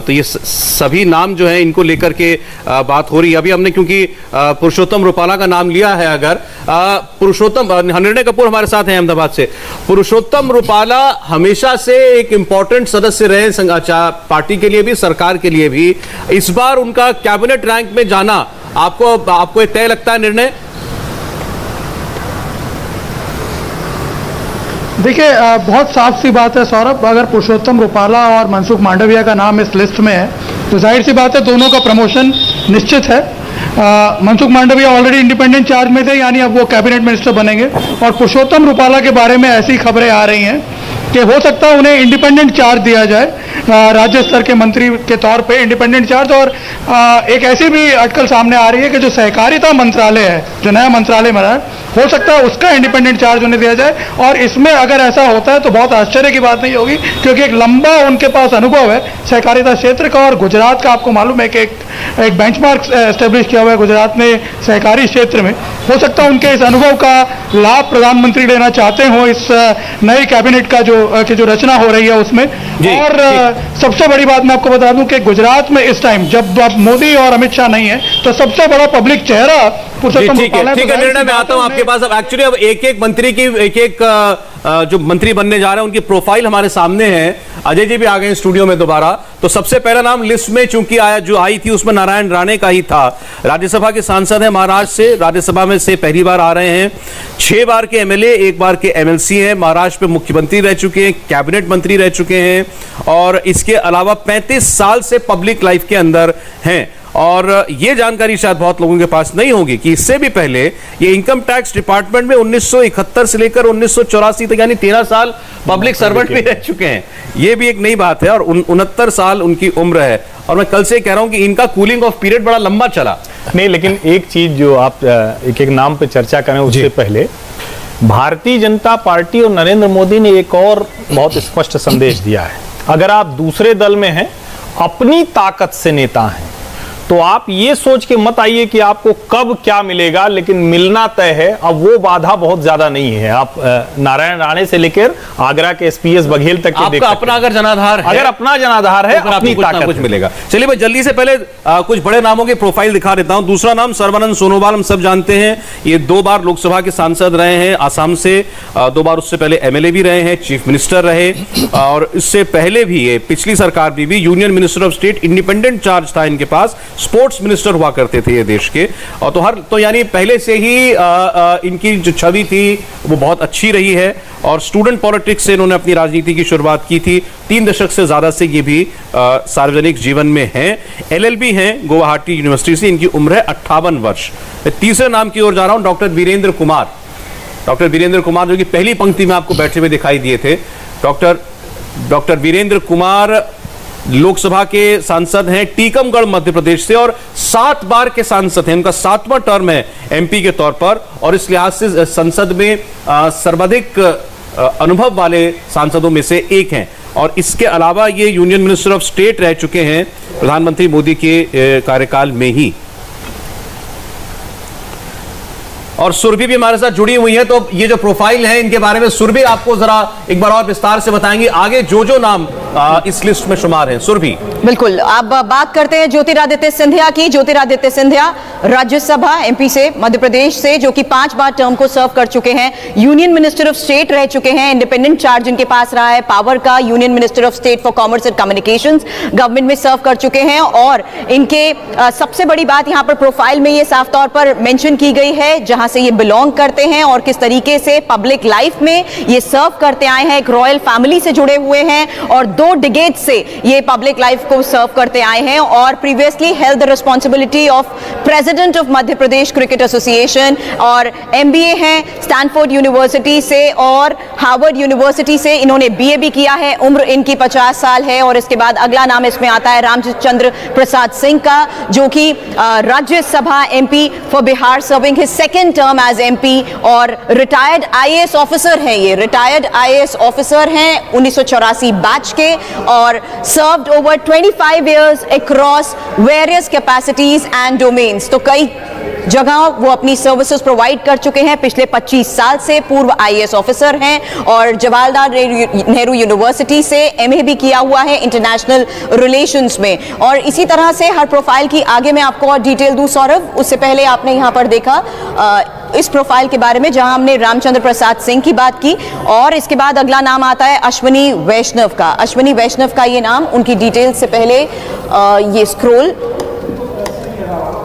तो ये सभी नाम जो है इनको लेकर के बात हो रही है। अभी हमने क्योंकि पुरुषोत्तम रूपाला का नाम लिया है, अगर पुरुषोत्तम, निर्णय कपूर हमारे साथ हैं अहमदाबाद से। पुरुषोत्तम रूपाला हमेशा से एक इंपॉर्टेंट सदस्य रहे पार्टी के लिए भी, सरकार के लिए भी। इस बार उनका कैबिनेट रैंक में जाना आपको एक तय लगता है निर्णय? देखिए, बहुत साफ सी बात है सौरभ, अगर पुरुषोत्तम रूपाला और मनसुख मांडविया का नाम इस लिस्ट में है तो जाहिर सी बात है दोनों का प्रमोशन निश्चित है। Mansukh Mandaviya already independent charge में थे, यानी अब वो कैबिनेट मिनिस्टर बनेंगे। और पुरुषोत्तम रूपाला के बारे में ऐसी खबरें आ रही हैं कि हो सकता है उन्हें इंडिपेंडेंट चार्ज दिया जाए, राज्य स्तर के मंत्री के तौर पे इंडिपेंडेंट चार्ज। और एक ऐसी भी अटकल सामने आ रही है कि जो सहकारिता मंत्रालय है, जो नया मंत्रालय बना है, हो सकता है उसका इंडिपेंडेंट चार्ज उन्हें दिया जाए। और इसमें अगर ऐसा होता है तो बहुत आश्चर्य की बात नहीं होगी, क्योंकि एक लंबा उनके पास अनुभव है सहकारिता क्षेत्र का। और गुजरात का आपको मालूम है कि एक बेंचमार्क एस्टेब्लिश किया हुआ है गुजरात ने सहकारी क्षेत्र में। हो सकता है उनके इस अनुभव का लाभ प्रधानमंत्री लेना चाहते हो इस नई कैबिनेट का जो रचना हो रही है उसमें। और सबसे बड़ी बात मैं आपको बता दूं कि गुजरात में इस टाइम जब मोदी और अमित शाह नहीं है तो सबसे बड़ा पब्लिक चेहरा पुरुषोत्तम रूपाला है। ठीक है, निर्णय में आता हूं आपके पास। अब एक्चुअली अब एक मंत्री की एक जो मंत्री बनने जा रहे हैं उनकी प्रोफाइल हमारे सामने है। अजय जी भी आ गए स्टूडियो में दोबारा। तो सबसे पहला नाम लिस्ट में चूंकि आई थी उसमें नारायण राणे का ही था। राज्यसभा के सांसद हैं महाराष्ट्र से, राज्यसभा में से पहली बार आ रहे हैं। 6 बार के एमएलए, 1 बार के एमएलसी हैं। महाराष्ट्र में मुख्यमंत्री रह चुके हैं, कैबिनेट मंत्री रह चुके हैं, और इसके अलावा 35 साल से पब्लिक लाइफ के अंदर हैं। और ये जानकारी शायद बहुत लोगों के पास नहीं होगी कि इससे भी पहले ये इनकम टैक्स डिपार्टमेंट में 1971 से लेकर 1984 तक यानी 13 साल पब्लिक सर्वेंट भी रह चुके हैं। ये भी एक नई बात है, और 69 साल उनकी उम्र है। और मैं कल से कह रहा हूं कि इनका कूलिंग ऑफ पीरियड बड़ा लंबा चला। नहीं, लेकिन एक चीज जो आप एक एक नाम पे चर्चा करें उससे पहले, भारतीय जनता पार्टी और नरेंद्र मोदी ने एक और बहुत स्पष्ट संदेश दिया है। अगर आप दूसरे दल में हैं, अपनी ताकत से नेता हैं, तो आप ये सोच के मत आइए कि आपको कब क्या मिलेगा, लेकिन मिलना तय है। अब वो बाधा बहुत ज्यादा नहीं है। आप नारायण राणे से लेकर आगरा के एसपीएस बघेल तक के देख अपना अगर जनाधार है, अपना जनाधार है, अपनी ताकत कुछ मिलेगा। चलिए मैं जल्दी से पहले कुछ बड़े नामों की प्रोफाइल दिखा देता हूं। दूसरा नाम सर्बानंद सोनोवाल, हम सब जानते हैं, ये 2 बार लोकसभा के सांसद रहे हैं आसाम से, 2 बार उससे पहले एमएलए भी रहे हैं, चीफ मिनिस्टर रहे, और इससे पहले भी ये पिछली सरकार में भी union minister of state, independent charge था इनके पास, स्पोर्ट्स मिनिस्टर हुआ करते थे ये देश के। और तो यानी पहले से ही इनकी जो छवि थी वो बहुत अच्छी रही है। और स्टूडेंट पॉलिटिक्स से इन्होंने अपनी राजनीति की शुरुआत की थी। 3 दशक से ज्यादा से ये भी सार्वजनिक जीवन में हैं। एलएलबी हैं गुवाहाटी यूनिवर्सिटी से, इनकी उम्र है 58 वर्ष। तीसरे नाम की ओर जा रहा हूं, डॉक्टर वीरेंद्र कुमार। डॉक्टर वीरेंद्र कुमार जो कि पहली पंक्ति में आपको बैठे हुए दिखाई दिए थे। डॉक्टर वीरेंद्र कुमार लोकसभा के सांसद हैं टीकमगढ़ मध्य प्रदेश से और 7 बार के सांसद हैं। उनका 7वां टर्म है एमपी के तौर पर और इस लिहाज से संसद में सर्वाधिक अनुभव वाले सांसदों में से एक हैं। और इसके अलावा ये यूनियन मिनिस्टर ऑफ स्टेट रह चुके हैं प्रधानमंत्री मोदी के कार्यकाल में ही। और सुरभि भी हमारे साथ जुड़ी हुई है, तो ये जो प्रोफाइल है इनके बारे में सुरभि आपको जरा एक बार और विस्तार से बताएंगे आगे जो नाम इस लिस्ट में शुमार हैं। सुरभि बिल्कुल, अब बात करते हैं ज्योतिरादित्य सिंधिया की। ज्योतिरादित्य सिंधिया राज्यसभा एमपी से मध्य प्रदेश से, जो कि 5 बार टर्म को सर्व कर चुके हैं। यूनियन मिनिस्टर ऑफ स्टेट रह चुके हैं, इंडिपेंडेंट चार्ज इनके पास रहा है पावर का। Union minister of state for commerce and communications government में सर्व कर चुके हैं। और इनके सबसे बड़ी बात यहाँ पर प्रोफाइल में ये साफ तौर पर मेंशन की गई है जहां से ये बिलोंग करते हैं और किस तरीके से पब्लिक लाइफ में ये सर्व करते आए हैं। एक रॉयल फैमिली से जुड़े हुए हैं और 2 डिकेड से ये पब्लिक लाइफ को सर्व करते आए हैं और previously held the responsibility of president of Madhya Pradesh cricket association. और एमबीए हैं स्टैनफोर्ड यूनिवर्सिटी से और हार्वर्ड यूनिवर्सिटी से इन्होंने बीए भी किया है। उम्र इनकी 50 साल है। और इसके बाद अगला नाम इसमें आता है रामचंद्र प्रसाद सिंह का, जो कि Rajya Sabha MP for Bihar, serving his 2nd term as MP और रिटायर्ड आईएएस ऑफिसर हैं। ये रिटायर्ड आईएएस ऑफिसर हैं 1984 बैच के और served over 25 years across various capacities and domains। तो कई जगह वो अपनी सर्विसेज प्रोवाइड कर चुके हैं। पिछले 25 साल से पूर्व आईएएस ऑफिसर हैं और जवाहरलाल नेहरू यूनिवर्सिटी से एमए भी किया हुआ है इंटरनेशनल रिलेशंस में। और इसी तरह से हर प्रोफाइल की आगे मैं आपको और डिटेल दूं सौरभ। उससे पहले आपने यहाँ पर देखा इस प्रोफाइल के बारे में जहां हमने रामचंद्र प्रसाद सिंह की बात की। और इसके बाद अगला नाम आता है अश्विनी वैष्णव का। अश्विनी वैष्णव का ये नाम, उनकी डिटेल से पहले ये स्क्रॉल।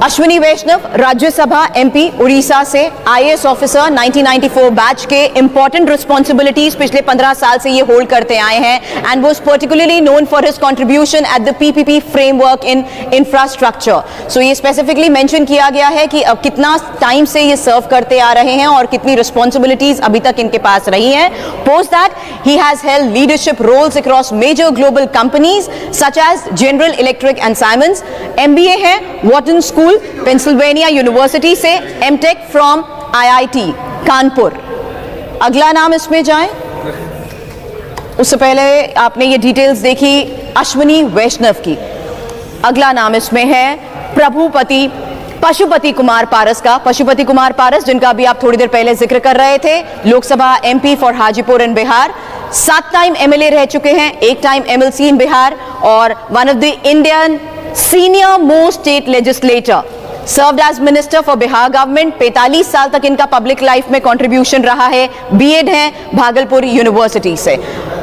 अश्विनी वैष्णव राज्यसभा एमपी उड़ीसा से, आईएएस ऑफिसर 1994 बैच के। इंपॉर्टेंट रिस्पॉन्सिबिलिटीज पिछले 15 साल से ये होल्ड करते आए हैं and was particularly known for his contribution at the PPP framework in infrastructure. So ये स्पेसिफिकली मेंशन किया गया है कि अब कितना टाइम से ये सर्व करते आ रहे हैं और कितनी रिस्पॉन्सिबिलिटीज अभी तक इनके पास रही हैं। Post that he has held leadership roles across major global companies such as General Electric and Siemens. MBA है वॉटन स्कूल पेंसिल्वेनिया यूनिवर्सिटी से, एमटेक फ्रॉम आईआईटी कानपुर। अगला नाम इसमें जाएं, उससे पहले आपने ये डिटेल्स देखी अश्विनी वैष्णव की। अगला नाम इसमें है पशुपति कुमार पारस का। पशुपति कुमार पारस, जिनका भी आप थोड़ी देर पहले जिक्र कर रहे थे, Lok Sabha MP for Hajipur in Bihar. 7 time MLA रह चुके हैं, 1 टाइम एमएलसी इन बिहार और one of the Indian senior most state legislator, served as minister for Bihar government. 45 साल तक इनका पब्लिक लाइफ में कंट्रीब्यूशन रहा है। बीएड है भागलपुर यूनिवर्सिटी से।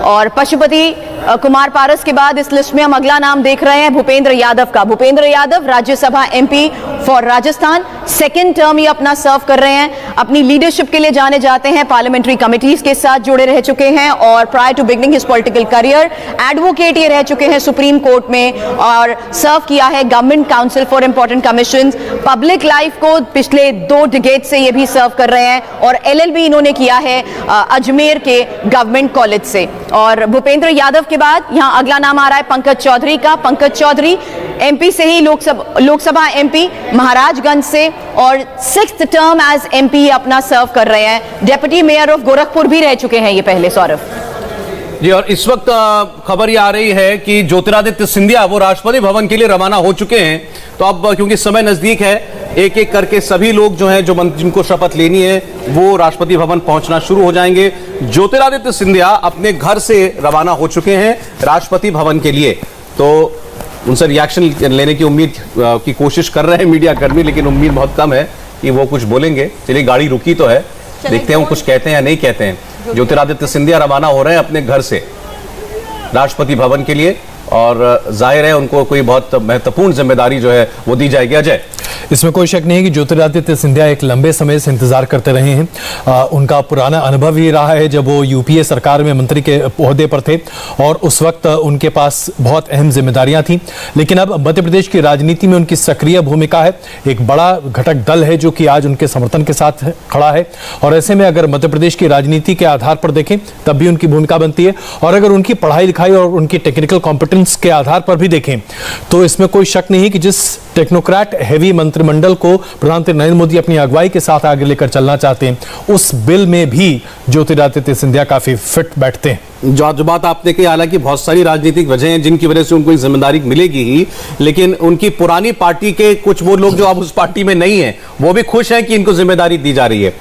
और पशुपति कुमार पारस के बाद इस लिस्ट में हम अगला नाम देख रहे हैं भूपेंद्र यादव का। Bhupendra Yadav Rajya Sabha MP for Rajasthan, 2nd term ये अपना सर्व कर रहे हैं। अपनी लीडरशिप के लिए जाने जाते हैं, पार्लियामेंट्री कमिटीज के साथ जुड़े रह चुके हैं और prior to beginning his political career advocate ये रह चुके हैं सुप्रीम कोर्ट में और सर्व किया है government council for important commission. Public life को पिछले 2 डिकेड से ये भी सर्व कर रहे हैं और एलएलबी इन्होंने किया है अजमेर के गवर्नमेंट कॉलेज से। और भूपेंद्र यादव के बाद यहां अगला नाम आ रहा है पंकज चौधरी का। पंकज चौधरी एमपी से ही लोकसभा एमपी महाराजगंज से और 6th टर्म एज एमपी अपना सर्व कर रहे हैं। डेप्यूटी मेयर ऑफ गोरखपुर भी रह चुके हैं ये पहले सौरभ जी। और इस वक्त खबर ये आ रही है कि ज्योतिरादित्य सिंधिया वो राष्ट्रपति भवन के लिए रवाना हो चुके हैं। तो अब क्योंकि समय नजदीक है, एक एक करके सभी लोग जो हैं जिनको शपथ लेनी है वो राष्ट्रपति भवन पहुंचना शुरू हो जाएंगे। ज्योतिरादित्य सिंधिया अपने घर से रवाना हो चुके हैं राष्ट्रपति भवन के लिए। तो उनसे रिएक्शन लेने की उम्मीद की कोशिश कर रहे हैं मीडिया कर्मी, लेकिन उम्मीद बहुत कम है कि वो कुछ बोलेंगे। चलिए, गाड़ी रुकी तो है, देखते हैं वो कुछ कहते हैं या नहीं कहते हैं। ज्योतिरादित्य सिंधिया रवाना हो रहे हैं अपने घर से राष्ट्रपति भवन के लिए और जाहिर है उनको कोई बहुत महत्वपूर्ण जिम्मेदारी जो है वो दी जाएगी। अजय। इसमें कोई शक नहीं है कि ज्योतिरादित्य सिंधिया एक लंबे समय से इंतजार करते रहे हैं। उनका पुराना अनुभव ही रहा है जब वो यूपीए सरकार में मंत्री के ओहदे पर थे और उस वक्त उनके पास बहुत अहम जिम्मेदारियां थी। लेकिन अब मध्य प्रदेश की राजनीति में उनकी सक्रिय भूमिका है। एक बड़ा घटक दल है जो कि आज उनके समर्थन के साथ खड़ा है और ऐसे में अगर मध्य प्रदेश की राजनीति के आधार पर देखें तब भी उनकी भूमिका बनती है और अगर उनकी पढ़ाई लिखाई और उनकी टेक्निकल कॉम्पिटेंस के आधार पर भी देखें तो इसमें कोई शक नहीं कि जिस टेक्नोक्रेट हैवी मंत्रिमंडल को प्रधानमंत्री नरेंद्र मोदी अपनी अगुवाई के साथ आगे लेकर चलना चाहते हैं उस बिल में भी ज्योतिरादित्य सिंधिया काफी फिट बैठते हैं। जो बात आपने कही, हालांकि बहुत सारी राजनीतिक वजह हैं जिनकी वजह से उनको एक जिम्मेदारी मिलेगी ही, लेकिन उनकी पुरानी पार्टी के कुछ वो लोग जो अब उस पार्टी में नहीं है वो भी खुश हैं कि इनको जिम्मेदारी दी जा रही है।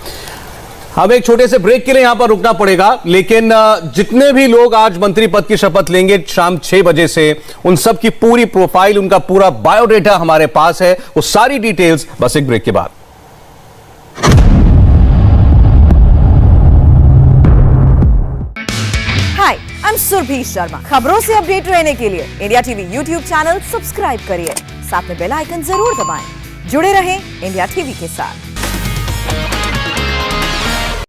हमें एक छोटे से ब्रेक के लिए यहां पर रुकना पड़ेगा, लेकिन जितने भी लोग आज मंत्री पद की शपथ लेंगे शाम 6 बजे से, उन सब की पूरी प्रोफाइल, उनका पूरा बायोडेटा हमारे पास है, वो सारी डिटेल्स बस एक ब्रेक के बाद। हाय, आई एम सुरभि शर्मा। खबरों से अपडेट रहने के लिए India TV YouTube channel subscribe करिए, साथ में बेल आइकन जरूर दबाएं। जुड़े रहें इंडिया टीवी के साथ।